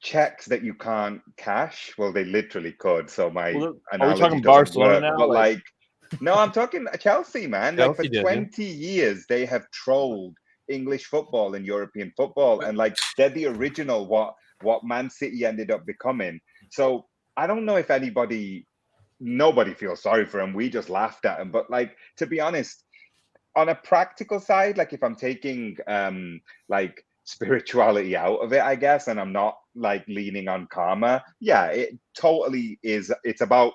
checks that you can't cash, well, they literally could. So my are we talking Barcelona now? But like, no, I'm talking Chelsea, man. Chelsea like, for 20 years, they have trolled English football and European football, and like, they're the original what Man City ended up becoming. So I don't know if nobody feels sorry for him. We just laughed at him. But like, to be honest, on a practical side, like if I'm taking like spirituality out of it, I guess, and I'm not like leaning on karma. Yeah, it totally is. It's about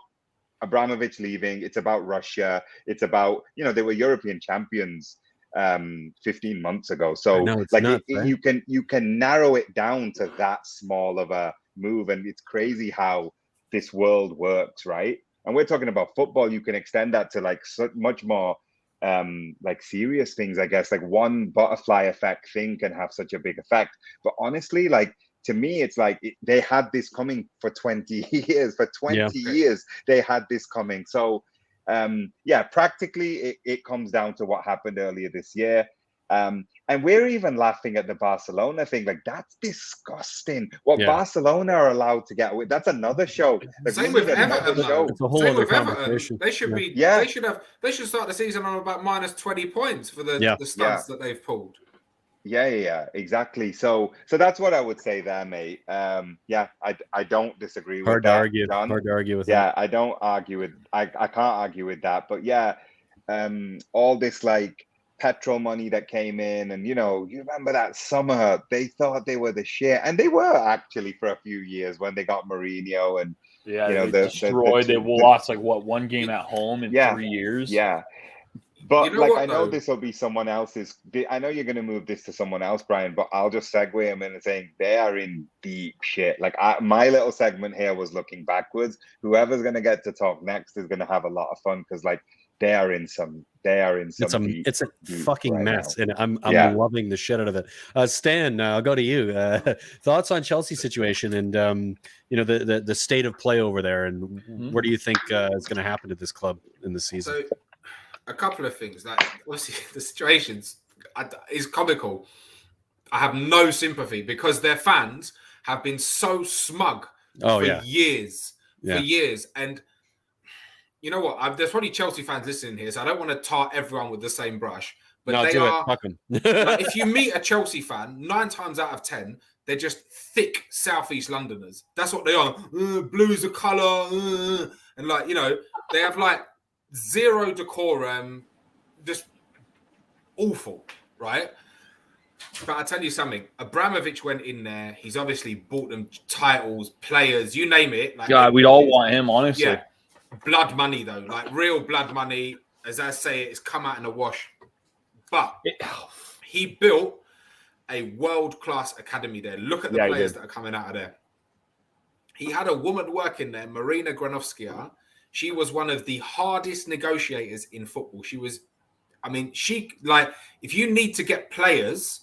Abramovich leaving. It's about Russia. It's about, they were European champions 15 months ago. So know, it's like nuts, right? you can narrow it down to that small of a move, and it's crazy how this world works, right? And we're talking about football. You can extend that to like so much more like serious things, I guess. Like one butterfly effect thing can have such a big effect. But honestly, like to me, it's like they had this coming for 20 years. For 20 years, they had this coming. So practically it comes down to what happened earlier this year. And we're even laughing at the Barcelona thing. Like, that's disgusting. What Barcelona are allowed to get away. That's another show. Like, Same with Everton. It's a whole Same other with Everton. conversation. They should be. They should start the season on about minus 20 points for the stunts that they've pulled. Yeah, exactly. So that's what I would say there, mate. I don't disagree with that. Hard to argue with. Yeah, I don't argue with. I can't argue with that. But all this like petrol money that came in, and you remember that summer they thought they were the shit, and they were actually for a few years when they got Mourinho, and they destroyed. They lost like one game at home in 3 years. Yeah. But I know this will be someone else's. I know you're going to move this to someone else, Brian. But I'll just segue them in and saying they are in deep shit. Like my little segment here was looking backwards. Whoever's going to get to talk next is going to have a lot of fun because they are in some. It's a fucking right mess, now. and I'm loving the shit out of it. Stan, I'll go to you. Thoughts on Chelsea situation and the state of play over there, and what do you think is going to happen to this club in this season? So, a couple of things. Like, obviously, the situation is comical. I have no sympathy because their fans have been so smug for years. For years. And you know what? There's probably Chelsea fans listening here, so I don't want to tar everyone with the same brush. But they are. Fuck 'em. Like, if you meet a Chelsea fan, 9 times out of 10, they're just thick Southeast Londoners. That's what they are. Blue is a colour. And they have like zero decorum, just awful, right? But I tell you something, Abramovich went in there. He's obviously bought them titles, players, you name it. Like, God, we'd all want him, honestly. Yeah, blood money though, like real blood money. As I say, it's come out in a wash. But he built a world-class academy there. Look at the players that are coming out of there. He had a woman working there, Marina Granovskaya. She was one of the hardest negotiators in football. If you need to get players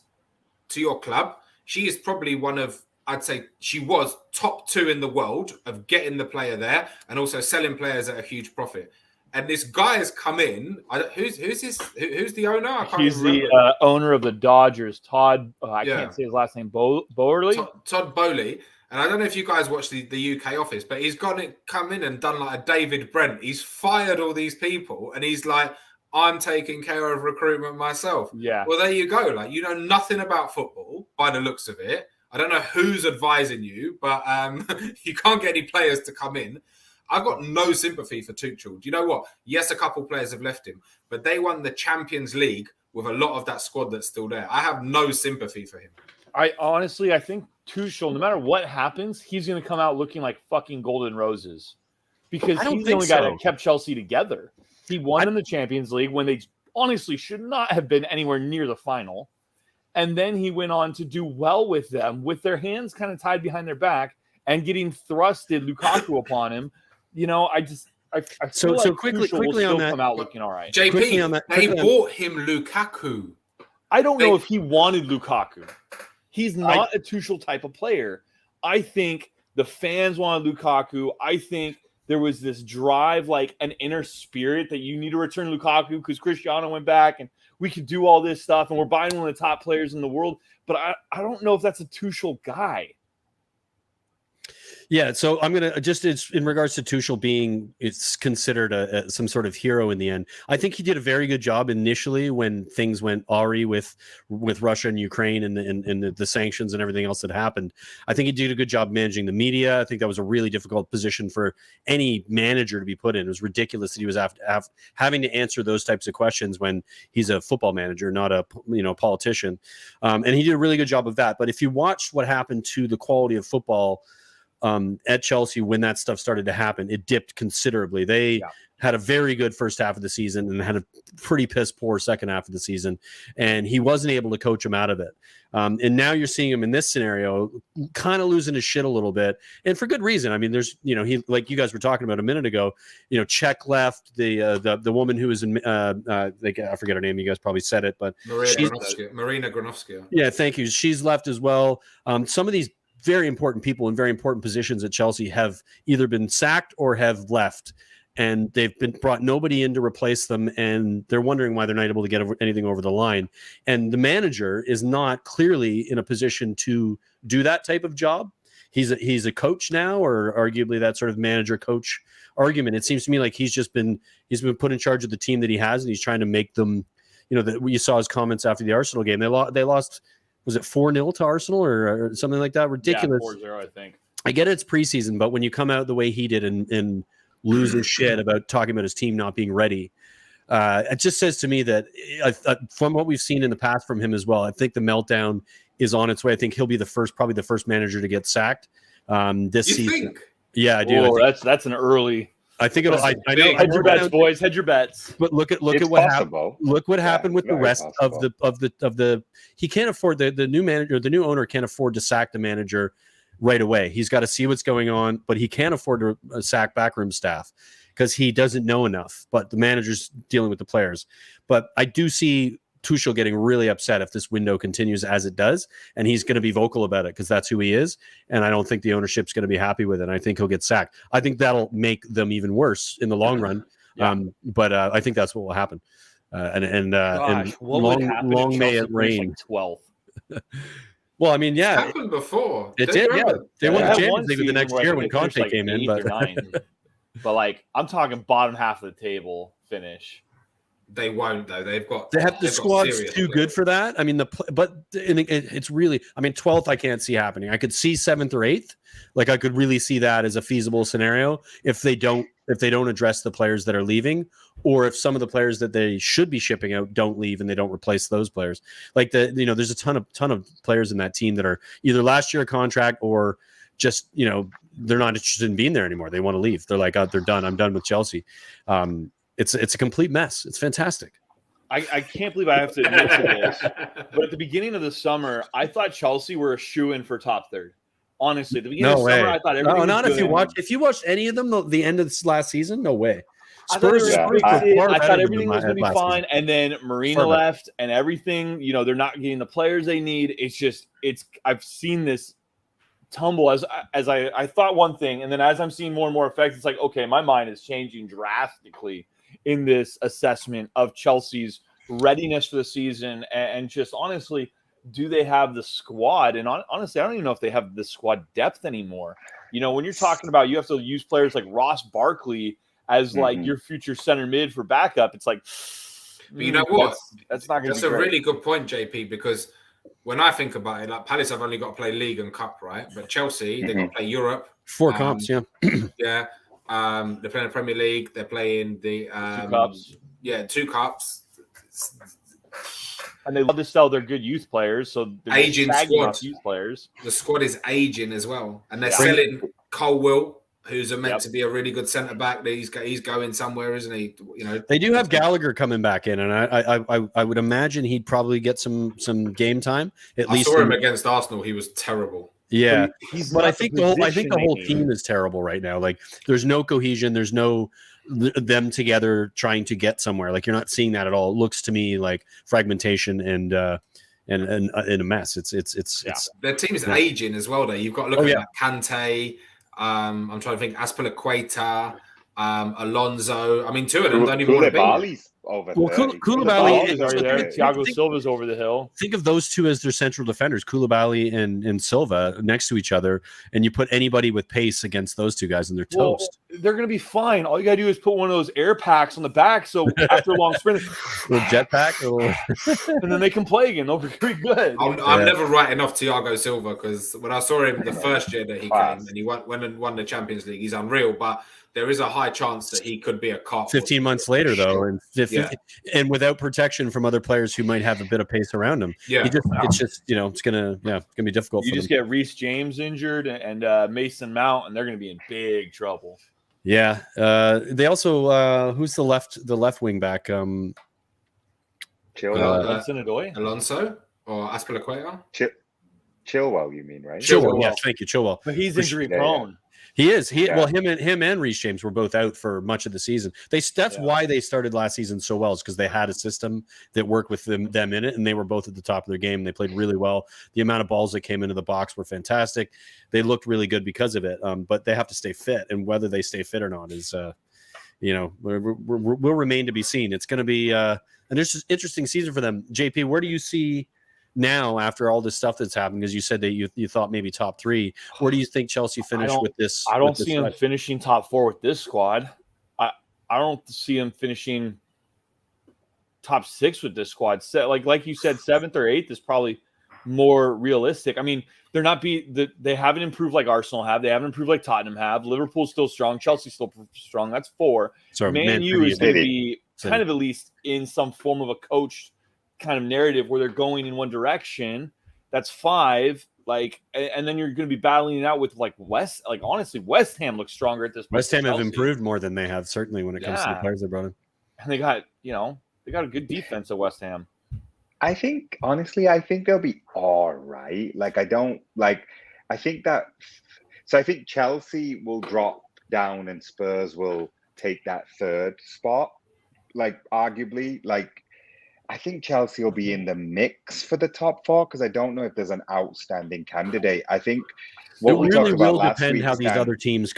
to your club, she is probably one of, I'd say she was top 2 in the world of getting the player there and also selling players at a huge profit. And this guy has come in. Who's the owner? He's the owner of the Dodgers, Todd. I can't say his last name. Bowley. Todd Bowley. And I don't know if you guys watch the UK office, but he's come in and done like a David Brent. He's fired all these people, and he's like, I'm taking care of recruitment myself. Yeah. Well, there you go. Like, you know nothing about football by the looks of it. I don't know who's advising you, but you can't get any players to come in. I've got no sympathy for Tuchel. Do you know what? Yes, a couple players have left him, but they won the Champions League with a lot of that squad that's still there. I have no sympathy for him. I think Tuchel, no matter what happens, he's going to come out looking like fucking golden roses because he's the only guy that kept Chelsea together. He won in the Champions League when they honestly should not have been anywhere near the final. And then he went on to do well with them with their hands kind of tied behind their back and getting thrusted Lukaku upon him. I feel like quickly on that, come out looking all right. JP, they bought him Lukaku. I don't know if he wanted Lukaku. He's not a Tuchel type of player. I think the fans wanted Lukaku. I think there was this drive, like an inner spirit that you need to return Lukaku because Cristiano went back and we could do all this stuff and we're buying one of the top players in the world. But I don't know if that's a Tuchel guy. Yeah, so I'm gonna it's in regards to Tuchel being it's considered some sort of hero in the end. I think he did a very good job initially when things went awry with Russia and Ukraine and the sanctions and everything else that happened. I think he did a good job managing the media. I think that was a really difficult position for any manager to be put in. It was ridiculous that he was having to answer those types of questions when he's a football manager, not a politician. And he did a really good job of that. But if you watch what happened to the quality of football at Chelsea when that stuff started to happen, it dipped considerably. They had a very good first half of the season and had a pretty piss poor second half of the season, and he wasn't able to coach them out of it. And now you're seeing him in this scenario, kind of losing his shit a little bit, and for good reason. I mean, there's he, like you guys were talking about a minute ago. Czech left, the woman who was in I forget her name. You guys probably said it, but Marina Granovsky. Yeah, thank you. She's left as well. Some of these very important people in very important positions at Chelsea have either been sacked or have left, and they've been brought nobody in to replace them, and they're wondering why they're not able to get anything over the line. And the manager is not clearly in a position to do that type of job. He's a coach now, or arguably that sort of manager coach argument. It seems to me like he's been put in charge of the team that he has, and he's trying to make them. You saw his comments after the Arsenal game. They lost. Was it 4-0 to Arsenal or something like that? Ridiculous. Yeah, 4-0, I think. I get it's preseason, but when you come out the way he did and lose his shit about talking about his team not being ready, it just says to me that from what we've seen in the past from him as well, I think the meltdown is on its way. I think he'll be probably the first manager to get sacked this season. Think? Yeah, I do. Oh, that's an early. I think it'll. I know. Hedge your bets, boys. Hedge your bets. But look at what happened. Look what happened with the rest of the. He can't afford the new manager. The new owner can't afford to sack the manager right away. He's got to see what's going on, but he can't afford to sack backroom staff because he doesn't know enough. But the manager's dealing with the players. But I do see Tuchel getting really upset if this window continues as it does, and he's going to be vocal about it because that's who he is, and I don't think the ownership's going to be happy with it. I think he'll get sacked. I think that'll make them even worse in the long run. But I think that's what will happen. And long may it rain. 12th. Well, I mean, It's happened before. It did. Yeah, they won the Champions League the next year when Conte came in. But I'm talking bottom half of the table finish. They won't though. They have the squad's too good for that. I mean, it's really. I mean, 12th I can't see happening. I could see 7th or 8th. Like I could really see that as a feasible scenario if they don't address the players that are leaving, or if some of the players that they should be shipping out don't leave and they don't replace those players. Like there's a ton of players in that team that are either last year contract or just they're not interested in being there anymore. They want to leave. They're like, they're done. I'm done with Chelsea. It's a complete mess. It's fantastic. I can't believe I have to admit to this, but at the beginning of the summer, I thought Chelsea were a shoo-in for top third. Honestly, at the beginning of the summer, I thought everything was not good. if you watched any of them, the end of this last season, no way. I thought everything was going to be fine, and then Marina left, and everything. They're not getting the players they need. I've seen this tumble as I thought one thing, and then as I'm seeing more and more effects, it's like, okay, my mind is changing drastically in this assessment of Chelsea's readiness for the season, and just honestly, do they have the squad? And honestly, I don't even know if they have the squad depth anymore. When you're talking about you have to use players like Ross Barkley as like your future center mid for backup, it's like, but you know what? That's not going to be That's a great. really good point, JP, because when I think about it, like Palace have only got to play League and Cup, right? But Chelsea, they've got to play Europe. 4 comps, yeah. Yeah. They're playing the Premier League. They're playing the 2 cups. Yeah, 2 cups. And they love to sell their good youth players. So aging squad. Youth players. The squad is aging as well, and they're selling Colwill, who's meant to be a really good centre back. He's going somewhere, isn't he? They do have Gallagher coming back in, and I would imagine he'd probably get some game time. I saw him against Arsenal. He was terrible. Yeah, but I think the whole team is terrible right now. Like, there's no cohesion. There's no them together trying to get somewhere. Like, you're not seeing that at all. It looks to me like fragmentation and a mess. It's their team is aging as well. Though you've got to look at Kante. I'm trying to think Aspilicueta, Alonso. I mean, 2 of them don't even want to be. over Well, 30. Koulibaly Is already there. think- Thiago think- Silva's over the hill. Think of those two as their central defenders, Koulibaly and Silva, next to each other, and you put anybody with pace against those two guys, and they're Well, toast. they're going to be fine. All you got to do is put one of those air packs on the back. So after a long sprint, Little jetpack. and then they can play again. They'll be pretty good. I'm never writing off Thiago Silva because when I saw him the first year that he came and he won the Champions League, he's unreal. But there is a high chance that he could be a cop. 15 months later, though, and without protection from other players who might have a bit of pace around him. Yeah, it's just it's gonna be difficult. You for just them. get Reece James injured and Mason Mount, and they're going to be in big trouble. Yeah. They also who's the left wing back? Chilwell. Alonso or Azpilicueta? Chilwell, you mean, right? Chilwell. Yes, thank you, Chilwell. But he's injury prone. He is. Well, him and Reece James were both out for much of the season. That's why they started last season so well, is because they had a system that worked with them in it, and they were both at the top of their game. They played really well. The amount of balls that came into the box were fantastic. They looked really good because of it. But they have to stay fit, and whether they stay fit or not is, will remain to be seen. It's going to be an interesting season for them. JP, where do you see now after all this stuff that's happened? Because you said that you thought maybe top 3. Where do you think Chelsea finished with this? I don't see them finishing top 4 with this squad. I don't see them finishing top 6 with this squad. Like you said, 7th or 8th is probably more realistic. I mean, they haven't improved like Arsenal have. They haven't improved like Tottenham have. Liverpool's still strong. Chelsea's still strong. That's 4. Man U is going to be kind of at least in some form of a coached kind of narrative where they're going in one direction. That's 5. And then you're going to be battling it out with honestly, West Ham looks stronger at this point. West Ham have improved more than they have, certainly, when it comes to the players they brought in. And they got a good defense at West Ham. I think they'll be all right. I think Chelsea will drop down and Spurs will take that 3rd spot. Arguably, I think Chelsea will be in the mix for the top 4 because I don't know if there's an outstanding candidate. I think what we really talked about will last depend week, how these other teams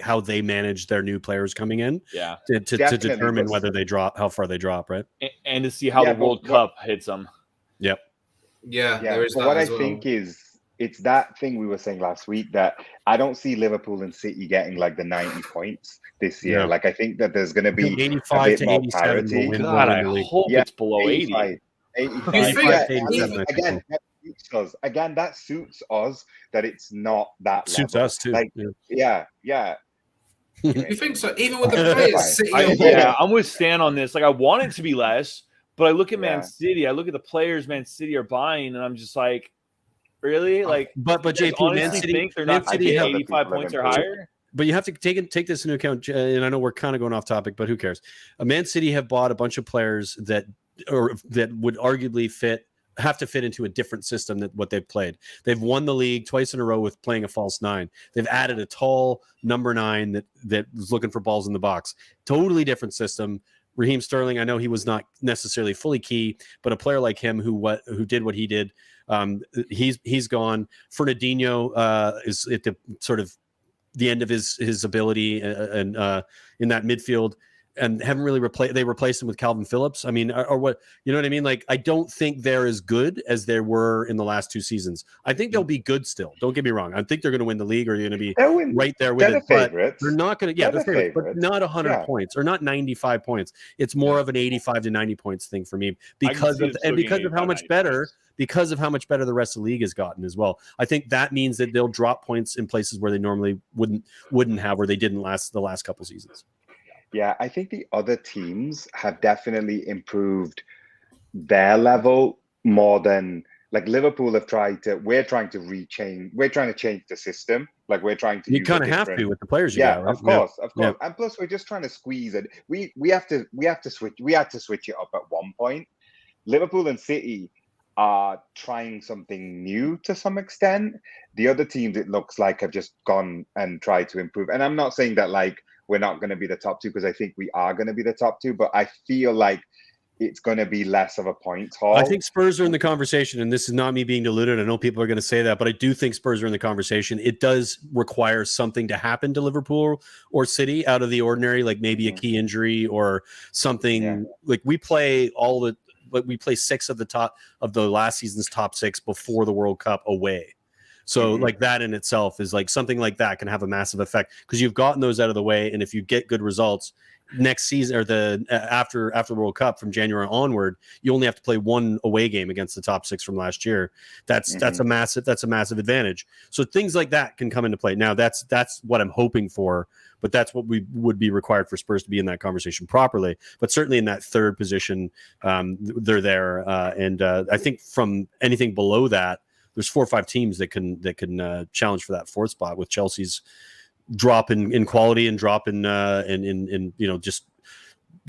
how they manage their new players coming in. Yeah, to determine whether they drop, how far they drop, right? And to see how the World Cup hits them. Yep. Yeah. There is but what I think is it's that thing we were saying last week that I don't see Liverpool and City getting the 90 points this year. Yeah. I think that there's going to be 85 to 87 parity. God, I hope it's below 80. 85 to 87. Again, that suits us that it's not that suits level. us too. Yeah. You think so? Even with the players City I'm with Stan on this. I want it to be less, but I look at Man City, I look at the players Man City are buying, and I'm just like, really? But JP, Man City think they're not getting 85 points or higher? But you have to take this into account, and I know we're kind of going off topic, but who cares? Man City have bought a bunch of players that would arguably have to fit into a different system than what they've played. They've won the league twice in a row with playing a false 9. They've added a tall number 9 that was looking for balls in the box. Totally different system. Raheem Sterling, I know he was not necessarily fully key, but a player like him who did what he did, he's gone. Fernandinho is at the sort of the end of his ability and in that midfield, and haven't really replaced him with Calvin Phillips. I mean, or what, you know what I mean? I don't think they're as good as they were in the last 2 seasons. I think they'll be good still. Don't get me wrong. I think they're going to win the league, or they're going to be right there with it. But they're not going to, they're favorites, but not 100 points or not 95 points. It's more of an 85 to 90 points thing for me because of how much better. Because of how much better the rest of the league has gotten as well. I think that means that they'll drop points in places where they normally wouldn't have, or they didn't the last couple seasons. Yeah, I think the other teams have definitely improved their level more than Liverpool have tried to. We're trying to change the system. We're trying to. You kind of have to with the players. Got, right? Of course. Yeah. And plus, we're just trying to squeeze it. We have to switch. We had to switch it up at one point. Liverpool and City are trying something new to some extent. The other teams, it looks like, have just gone and tried to improve. And I'm not saying that we're not going to be the top 2, because I think we are going to be the top 2. But I feel like it's going to be less of a points haul. I think Spurs are in the conversation, and this is not me being deluded. I know people are going to say that, but I do think Spurs are in the conversation. It does require something to happen to Liverpool or City out of the ordinary, like maybe a key injury or something. Yeah. Like we play six of the last season's top six before the World Cup away. So like that in itself is like something like that can have a massive effect because you've gotten those out of the way, and if you get good results next season or after the World Cup from January onward, you only have to play one away game against the top six from last year. That's a massive advantage. So things like that can come into play. Now that's what I'm hoping for, but that's what we would be required for Spurs to be in that conversation properly. But certainly in that third position, they're there, and I think from anything below that, there's 4 or 5 teams that can challenge for that fourth spot, with Chelsea's drop in quality and drop in just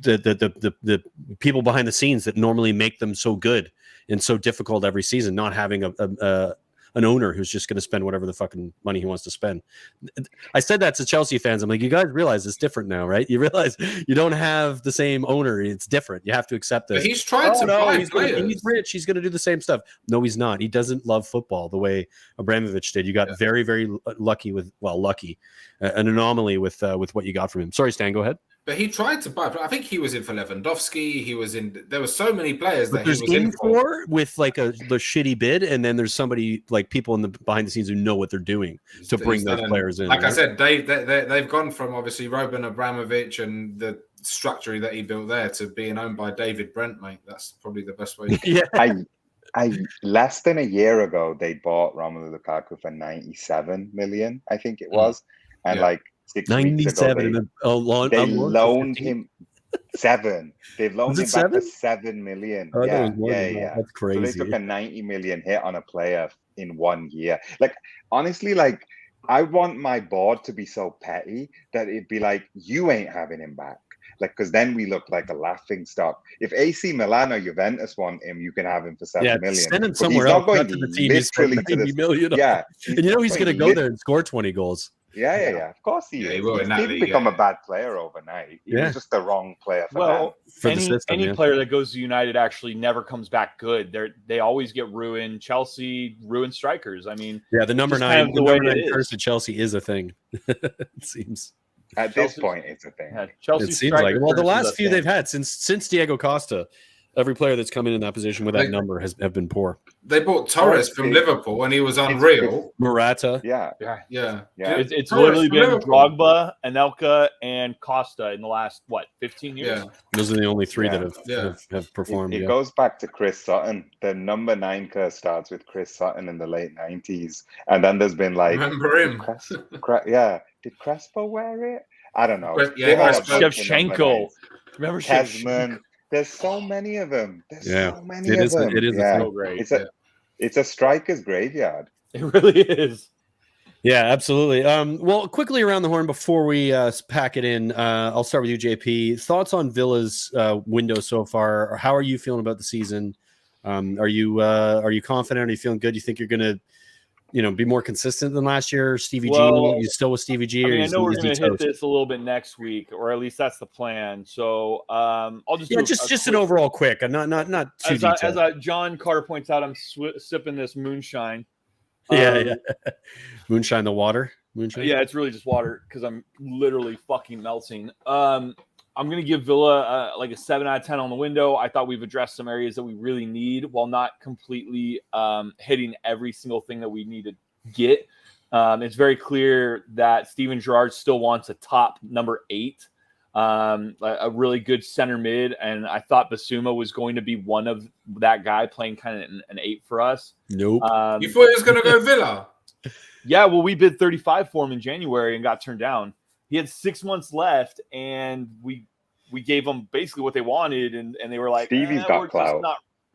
the people behind the scenes that normally make them so good and so difficult every season, not having an owner who's just going to spend whatever the fucking money he wants to spend. I said that to Chelsea fans. I'm like, you guys realize it's different now, right? You realize you don't have the same owner. It's different. You have to accept this. But he's trying to buy players. He's rich. He's going to do the same stuff. No, he's not. He doesn't love football the way Abramovich did. You got very, very lucky, an anomaly with what you got from him. Sorry, Stan, go ahead. But he tried to buy. I think he was in for Lewandowski. He was in. There were so many players that he was in for with like the shitty bid, and then there's somebody like people behind the scenes who know what they're doing to bring those players in. Like I said, they've gone from obviously Roman Abramovich and the structure that he built there to being owned by David Brent, mate. That's probably the best way. I less than a year ago they bought Romelu Lukaku for 97 million, I think it was, and like 6 weeks ago they loaned him 7. They've loaned him back for 7 million. Oh, yeah. That's crazy. So they took a 90 million hit on a player in 1 year. Like honestly, like I want my board to be so petty that it'd be like, you ain't having him back. Like, because then we look like a laughing stock. If AC Milan or Juventus want him, you can have him for 7 million. Send him somewhere else. Not to the team. Literally to 90 million. Yeah, and you know he's going to go there and score 20 goals. Yeah. Of course he is. He didn't become a bad player overnight. He was just the wrong player for that. Any player that goes to United actually never comes back good. They always get ruined. Chelsea ruined strikers. I mean, the number 9 curse of Chelsea is a thing. It seems. At this point, it's a thing. Yeah, Chelsea it seems like the last few they've had since Diego Costa, every player that's come in that position with that number have been poor. They bought Torres from Liverpool and he was unreal. Morata. Yeah. It's literally been Drogba, Anelka, and Costa in the last 15 years. Yeah. Those are the only 3 that have performed. It goes back to Chris Sutton. The number 9 curse starts with Chris Sutton in the late 90s, and then there's been like remember him? Did Crespo wear it? I don't know. Shevchenko. Remember Kesman. There's so many of them. So many of them. It is so great. It's a striker's graveyard. It really is. Yeah, absolutely. Well, quickly around the horn before we pack it in, I'll start with you, JP. Thoughts on Villa's window so far? How are you feeling about the season? Are you confident? Are you feeling good? You think you're going to be more consistent than last year? Stevie G, you still with Stevie G? I know we're going to hit this a little bit next week, or at least that's the plan. So I'll just just an overall quick, not too detailed. As John Carter points out, I'm sipping this moonshine. Moonshine, the water. Moonshine. Yeah, it's really just water because I'm literally fucking melting. I'm going to give Villa like a 7 out of 10 on the window. I thought we've addressed some areas that we really need while not completely hitting every single thing that we need to get. It's very clear that Steven Gerrard still wants a top number 8, a really good center mid. And I thought Basuma was going to be one of that guy playing kind of an 8 for us. Nope. You thought he was going to go Villa? Yeah, well, we bid 35 for him in January and got turned down. He had 6 months left, and we gave them basically what they wanted, and they were like, Stevie's got clout.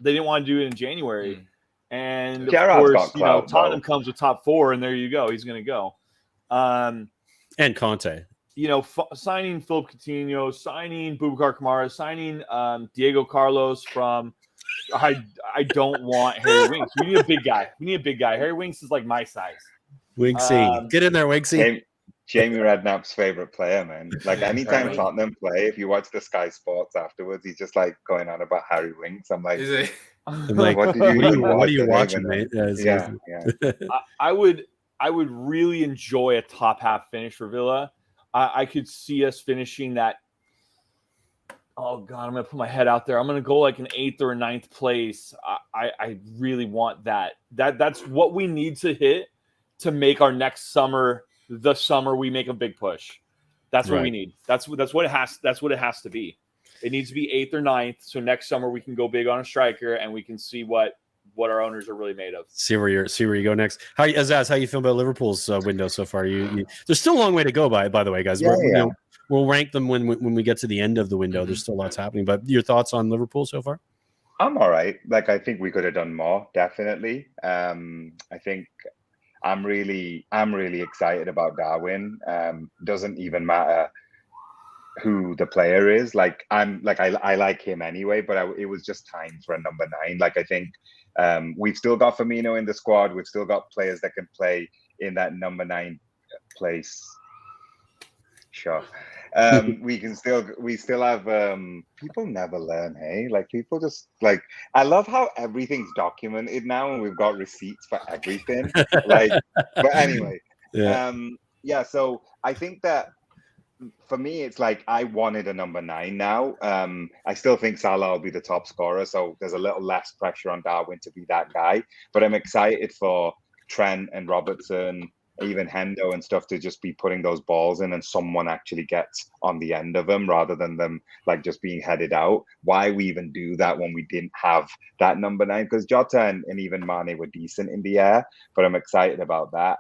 They didn't want to do it in January. And Gerrard's of course, got clout, Tottenham comes with top 4, and there you go. He's going to go. And Conte. Signing Philip Coutinho, signing Boubacar Kamara, signing Diego Carlos from I don't want Harry Winks. We need a big guy. Harry Winks is like my size. Winksy. Get in there, Winksy. Jamie Redknapp's favorite player, man. Like anytime Right. Tottenham play, if you watch the Sky Sports afterwards, he's just like going on about Harry Winks. I'm like, Is it? I'm like, what did you even watch? what are you I don't watching, even know. mate? Yeah, Yeah, yeah. I would really enjoy a top half finish for Villa. I could see us finishing that. Oh God, I'm gonna put my head out there. I'm gonna go like an 8th or a 9th place. I really want that. That's what we need to hit to make our next summer the summer we make a big push. That's what we Right. need. That's what it has to be. It needs to be 8th or 9th. So next summer we can go big on a striker and we can see what our owners are really made of. See where you go next. How Azaz, how you feel about Liverpool's window so far? You there's still a long way to go by the way, guys. Yeah, You yeah. know, we'll rank them when we get to the end of the window. There's still lots happening. But your thoughts on Liverpool so far? I'm all right. Like I think we could have done more, definitely. I think I'm really excited about Darwin. Doesn't even matter who the player is. Like I like him anyway, but it was just time for a number 9. Like I think we've still got Firmino in the squad. We've still got players that can play in that number 9 place. Sure. We still have people never learn, hey? Like people just like I love how everything's documented now and we've got receipts for everything. Like but anyway. Yeah. So I think that for me it's like I wanted a number 9 now. I still think Salah will be the top scorer, so there's a little less pressure on Darwin to be that guy. But I'm excited for Trent and Robertson, even Hendo and stuff to just be putting those balls in and someone actually gets on the end of them rather than them like just being headed out. Why we even do that when we didn't have that number 9? Because Jota and even Mane were decent in the air, but I'm excited about that.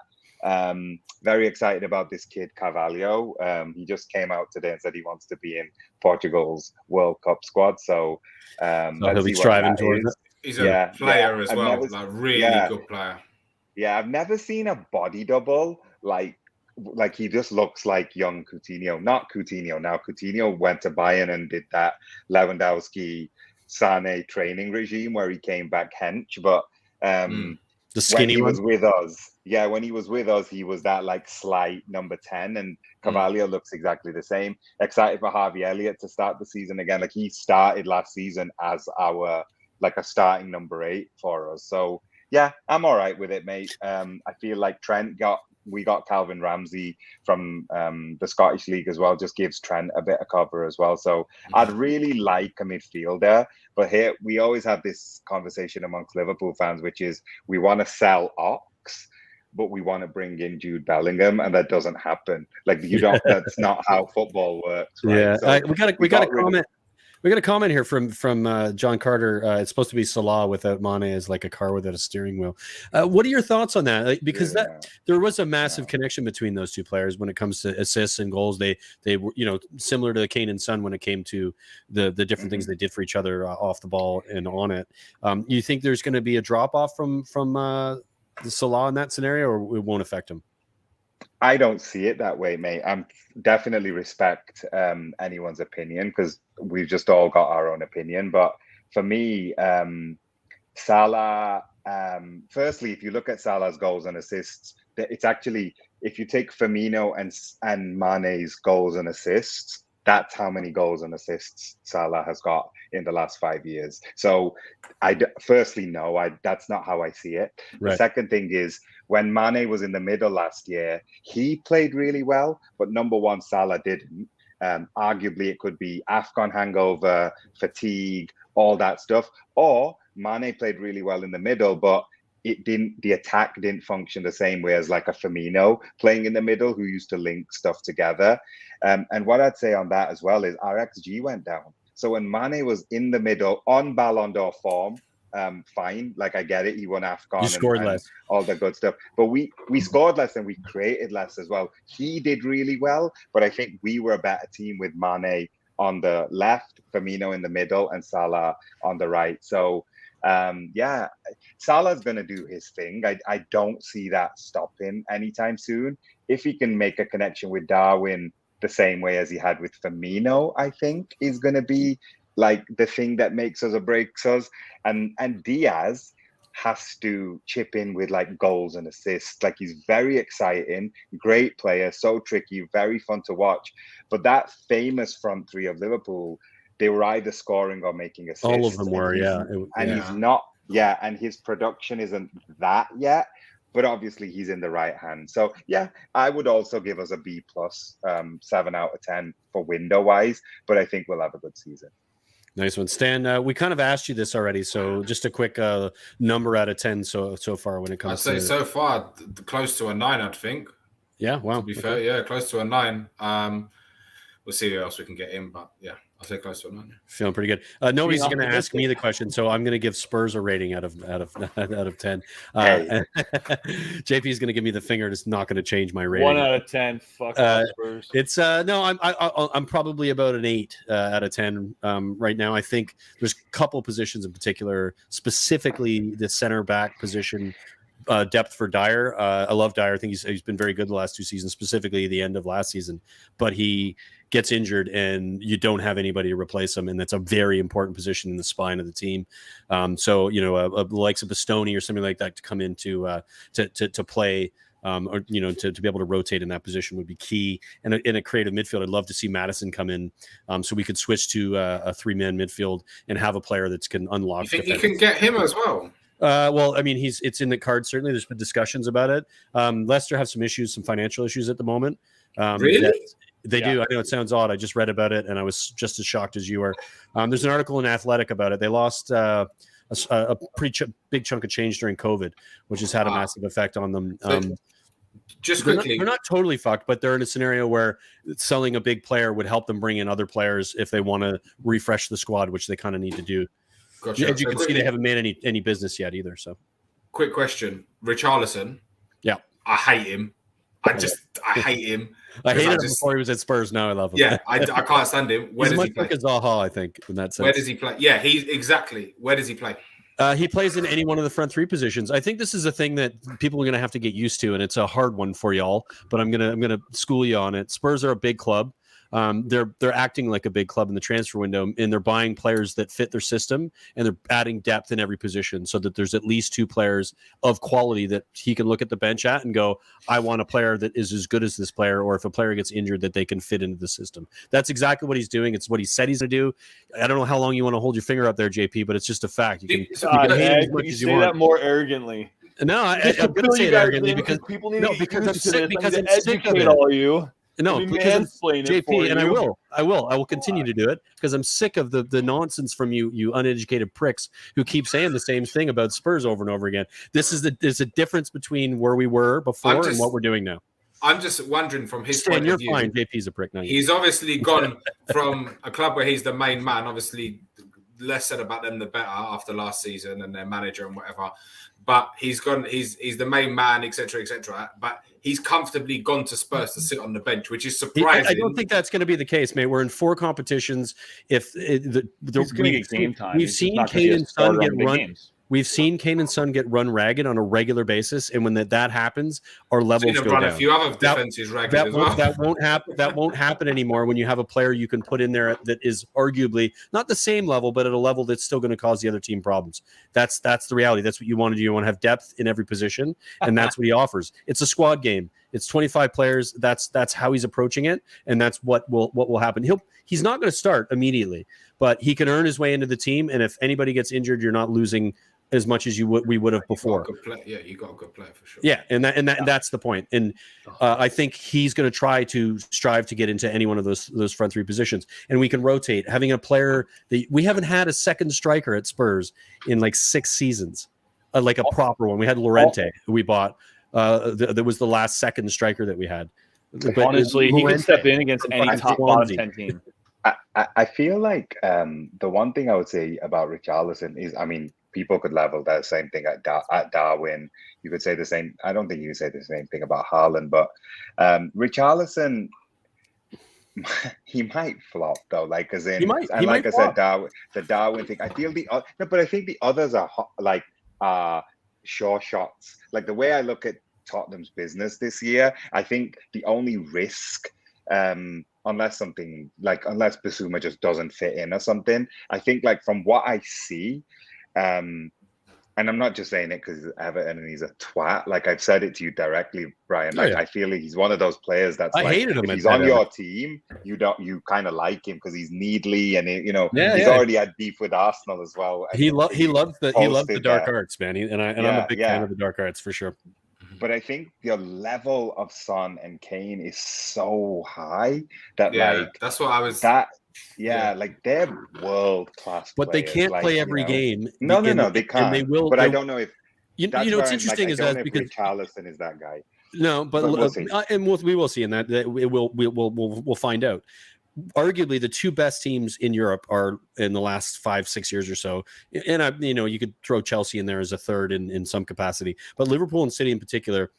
Very excited about this kid Carvalho. He just came out today and said he wants to be in Portugal's World Cup squad. So he'll be striving towards it. He's a player as well, like really good player. Yeah, I've never seen a body double like he just looks like young Coutinho. Not Coutinho. Now Coutinho went to Bayern and did that Lewandowski Sane training regime where he came back hench, but the skinny when he one was with us, when he was with us, he was that like slight number 10, and Carvalho looks exactly the same. Excited for Harvey Elliott to start the season again. Like he started last season as our like a starting number 8 for us. So yeah, I'm all right with it, mate. I feel like we got Calvin Ramsey from the Scottish League as well. Just gives Trent a bit of cover as well. So I'd really like a midfielder. But here we always have this conversation amongst Liverpool fans, which is we want to sell Ox, but we want to bring in Jude Bellingham, and that doesn't happen. Like you don't. That's not how football works. Right? Yeah, So we got a comment. We got a comment here from John Carter. It's supposed to be Salah without Mane as like a car without a steering wheel. What are your thoughts on that? Like, because there was a massive connection between those two players when it comes to assists and goals. They were similar to Kane and Son when it came to the different things they did for each other off the ball and on it. You think there's going to be a drop off from the Salah in that scenario, or it won't affect him? I don't see it that way, mate. I'm definitely respect anyone's opinion because we've just all got our own opinion. But for me, Salah, firstly, if you look at Salah's goals and assists, it's actually, if you take Firmino and Mane's goals and assists, that's how many goals and assists Salah has got in the last 5 years. So that's not how I see it. Right. The second thing is when Mane was in the middle last year, he played really well, but number 1, Salah didn't. Arguably, it could be AFCON hangover, fatigue, all that stuff. Or Mane played really well in the middle, but the attack didn't function the same way as like a Firmino playing in the middle who used to link stuff together. And what I'd say on that as well is our XG went down. So when Mane was in the middle on Ballon d'Or form, fine. Like I get it. He won AFCON. You scored less. All the good stuff. But we scored less and we created less as well. He did really well, but I think we were a better team with Mane on the left, Firmino in the middle, and Salah on the right. So Salah's going to do his thing. I don't see that stopping anytime soon. If he can make a connection with Darwin the same way as he had with Firmino, I think is going to be like the thing that makes us or breaks us. And Diaz, has to chip in with like goals and assists. Like he's very exciting, great player, so tricky, very fun to watch. But that famous front three of Liverpool, they were either scoring or making assists. All of them were, He's not, and his production isn't that yet. But obviously he's in the right hand. So yeah, I would also give us a B plus, 7 out of 10 for window wise. But I think we'll have a good season. Nice one, Stan. We kind of asked you this already, so just a quick number out of 10 so far when it comes to. I'd say so far close to a 9. I'd think. Yeah, wow. To be fair, yeah, close to a 9. We'll see who else we can get in, but yeah, I'll say close to a 9. Feeling pretty good. Nobody's going to ask me the question, so I'm going to give Spurs a rating out of 10. JP is going to give me the finger. It's not going to change my rating. 1 out of 10. Fuck Spurs. It's no, I'm probably about an 8 out of 10 right now. I think there's a couple positions in particular, specifically the center back position. Depth for Dyer. I love Dyer. I think he's been very good the last 2 seasons, specifically the end of last season. But he gets injured, and you don't have anybody to replace him, and that's a very important position in the spine of the team. So the likes of Bastoni or something like that to come in to play. Or to be able to rotate in that position would be key. And in a creative midfield, I'd love to see Madison come in, so we could switch to a 3-man midfield and have a player that can unlock. You think you can get him as well? Well, I mean, it's in the cards. Certainly, there's been discussions about it. Leicester have some financial issues at the moment. Really? They do. I know it sounds odd. I just read about it, and I was just as shocked as you are. There's an article in Athletic about it. They lost a pretty big chunk of change during COVID, which has had a massive effect on them. Just quickly, they're not totally fucked, but they're in a scenario where selling a big player would help them bring in other players if they want to refresh the squad, which they kind of need to do. Gotcha. As you can see, they haven't made any business yet either. So, quick question: Richarlison. Yeah, I hate him. I hate him. I hated him before he was at Spurs. Now I love him. Yeah, I can't stand him. Where He's does much he play? like a Zaha, I think, in that sense. Where does he play? Yeah, he's exactly. Where does he play? He plays in any one of the front 3 positions. I think this is a thing that people are going to have to get used to, and it's a hard one for y'all. But I'm gonna school you on it. Spurs are a big club. They're acting like a big club in the transfer window, and they're buying players that fit their system, and they're adding depth in every position so that there's at least 2 players of quality that he can look at the bench at and go, I want a player that is as good as this player, or if a player gets injured, that they can fit into the system. That's exactly what he's doing. It's what he said he's going to do. I don't know how long you want to hold your finger up there, JP, but it's just a fact. You can hate it as much as you want. That more arrogantly. No, I'm going to say it arrogantly because people need to because I'm sick of educate it. all you. No, because JP, and I will continue to do it because I'm sick of the nonsense from you uneducated pricks who keep saying the same thing about Spurs over and over again. There's a difference between where we were before and what we're doing now. I'm just wondering from his Stan, point you're of view. fine. JP's a prick now. He's obviously gone from a club where he's the main man. Obviously, less said about them the better after last season and their manager and whatever. But he's gone. He's the main man, etc., etc. But he's comfortably gone to Spurs to sit on the bench, which is surprising. I don't think that's going to be the case, mate. We're in 4 competitions. If we've seen Kane and Son get run. We've seen Kane and Son get run ragged on a regular basis, and when that happens, our levels go down. A few other defenses ragged as well. That won't happen anymore when you have a player you can put in there that is arguably not the same level, but at a level that's still going to cause the other team problems. That's the reality. That's what you want to do. You want to have depth in every position, and that's what he offers. It's a squad game. It's 25 players. That's how he's approaching it, and that's what will happen. He's not going to start immediately, but he can earn his way into the team. And if anybody gets injured, you're not losing as much as we would have before. You got a good player for sure. Yeah, and that's the point. And I think he's going to try to strive to get into any one of those front 3 positions, and we can rotate. Having a player that we haven't had a second striker at Spurs in like 6 seasons, like a proper one. We had Llorente, who we bought. That was the last second striker that we had. But honestly, he can step in against any top bottom 10 team. I feel like the one thing I would say about Richarlison is, I mean, people could level that same thing at Darwin. You could say the same. I don't think you could say the same thing about Haaland, but Richarlison, he might flop though. Like as in, and like I said, the Darwin thing. I feel but I think the others are like sure shots. Like the way I look at Tottenham's business this year, I think the only risk, unless Basuma just doesn't fit in or something, I think like from what I see, And I'm not just saying it because Everton and he's a twat. Like I've said it to you directly, Brian. Like I feel like he's one of those players that's I like, hated him if at he's on Everton. your team, you kind of like him because he's needly and he's already had beef with Arsenal as well. He loves the dark arts, man. I'm a big fan of the dark arts for sure. But I think the level of Son and Kane is so high that that's what I was. Like they're world class. But they can't play every game. No, they can't. And they will. But I don't know if what's interesting is that because Richarlison is that guy. No, but we'll see. And we will see in that we'll find out. Arguably, the two best teams in Europe are in the last 5-6 years or so, and you could throw Chelsea in there as a third in some capacity, but Liverpool and City in particular.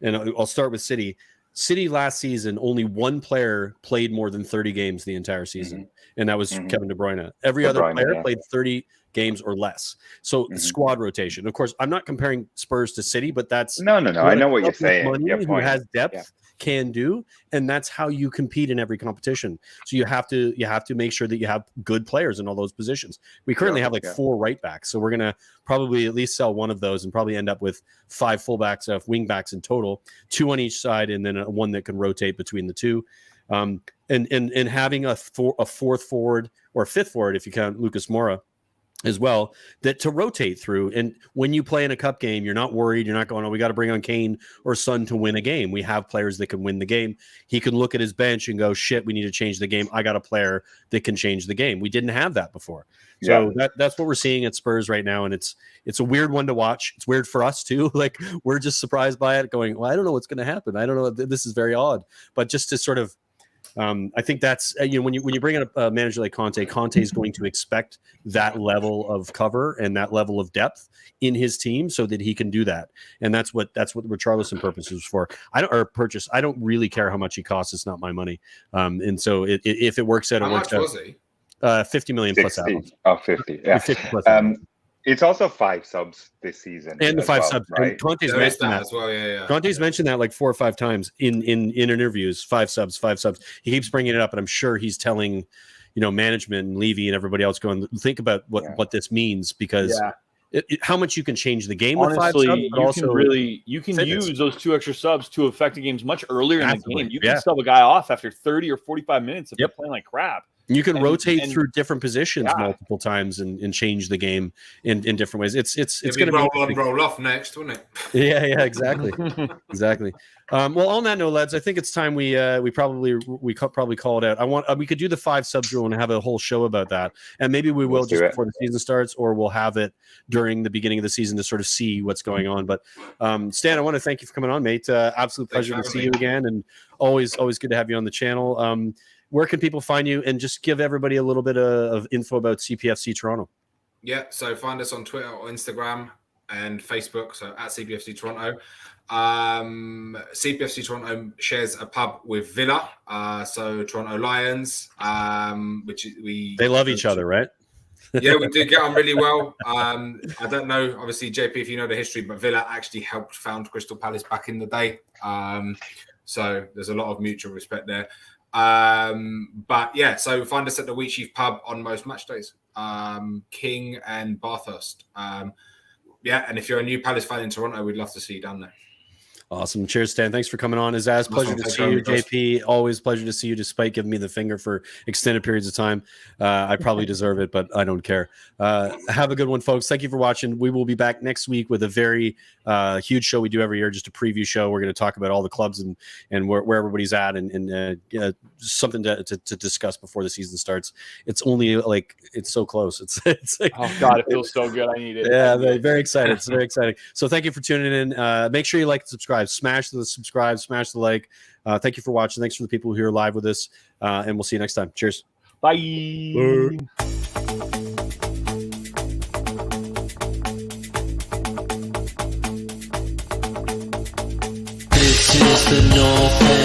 And I'll start with City. City last season, only one player played more than 30 games the entire season, and that was Kevin De Bruyne. Every other player played 30 games or less. So squad rotation. Of course, I'm not comparing Spurs to City, but that's no. I know what you're saying. Who has depth can do, and that's how you compete in every competition. So you have to make sure that you have good players in all those positions. We currently have 4 right backs, so we're gonna probably at least sell one of those and probably end up with 5 fullbacks, wing backs in total, 2 on each side, and then one that can rotate between the two. And having a fourth forward or a fifth forward, if you count Lucas Moura, as well, that to rotate through. And when you play in a cup game, you're not worried. You're not going, we got to bring on Kane or Son to win a game. We have players that can win the game. He can look at his bench and go, shit, we need to change the game. I got a player that can change the game. We didn't have that before. So that's what we're seeing at Spurs right now. And it's a weird one to watch. It's weird for us too. Like we're just surprised by it going, well, I don't know what's going to happen. I don't know. This is very odd, but just to sort of, I think that's when you bring in a manager like Conte is going to expect that level of cover and that level of depth in his team so that he can do that, and that's what Richarlison purpose is for. I don't really care how much he costs. It's not my money, and so if it works out, how much was he? 50 million plus add-ons. 50, yeah. 50 plus add-ons. It's also 5 subs this season, and the 5 subs. Right? Conte's mentioned that as well. Yeah. Conte's mentioned that like 4 or 5 times in interviews. 5 subs. He keeps bringing it up, and I'm sure he's telling, management and Levy and everybody else, going, think about what this means, because how much you can change the game. Honestly, with 5 subs, you can use those 2 extra subs to affect the games much earlier in the game. You can sub a guy off after 30 or 45 minutes if they're playing like crap. You can rotate through different positions multiple times and change the game in different ways. It's going to roll on, roll off next, wouldn't it? Yeah, exactly, exactly. Well, on that note, lads, I think it's time we probably call it out. We could do the 5 subs rule and have a whole show about that, and maybe we will just before the season starts, or we'll have it during the beginning of the season to sort of see what's going on. But Stan, I want to thank you for coming on, mate. Absolute pleasure to see you again, and always good to have you on the channel. Where can people find you, and just give everybody a little bit of info about CPFC Toronto? Yeah, so find us on Twitter or Instagram and Facebook, so at CPFC Toronto. CPFC Toronto shares a pub with Villa, so Toronto Lions, they love each other, right? Yeah, we do get on really well. I don't know, obviously, JP, if you know the history, but Villa actually helped found Crystal Palace back in the day. So there's a lot of mutual respect there. But yeah, so find us at the Wheatsheaf pub on most match days, King and Bathurst. And if you're a new Palace fan in Toronto, we'd love to see you down there. Awesome. Cheers, Stan. Thanks for coming on. It's pleasure to see you, JP. Always pleasure to see you, despite giving me the finger for extended periods of time. I probably deserve it, but I don't care. Have a good one, folks. Thank you for watching. We will be back next week with a very huge show we do every year, just a preview show. We're going to talk about all the clubs and where everybody's at, and something to discuss before the season starts. It's only it's so close. It's like, oh God, it feels so good. I need it. Yeah, very excited. It's very exciting. So thank you for tuning in. Make sure you like and subscribe. Smash the subscribe, smash the like. Thank you for watching. Thanks for the people who are live with us, and we'll see you next time. Cheers. Bye. This is the North End.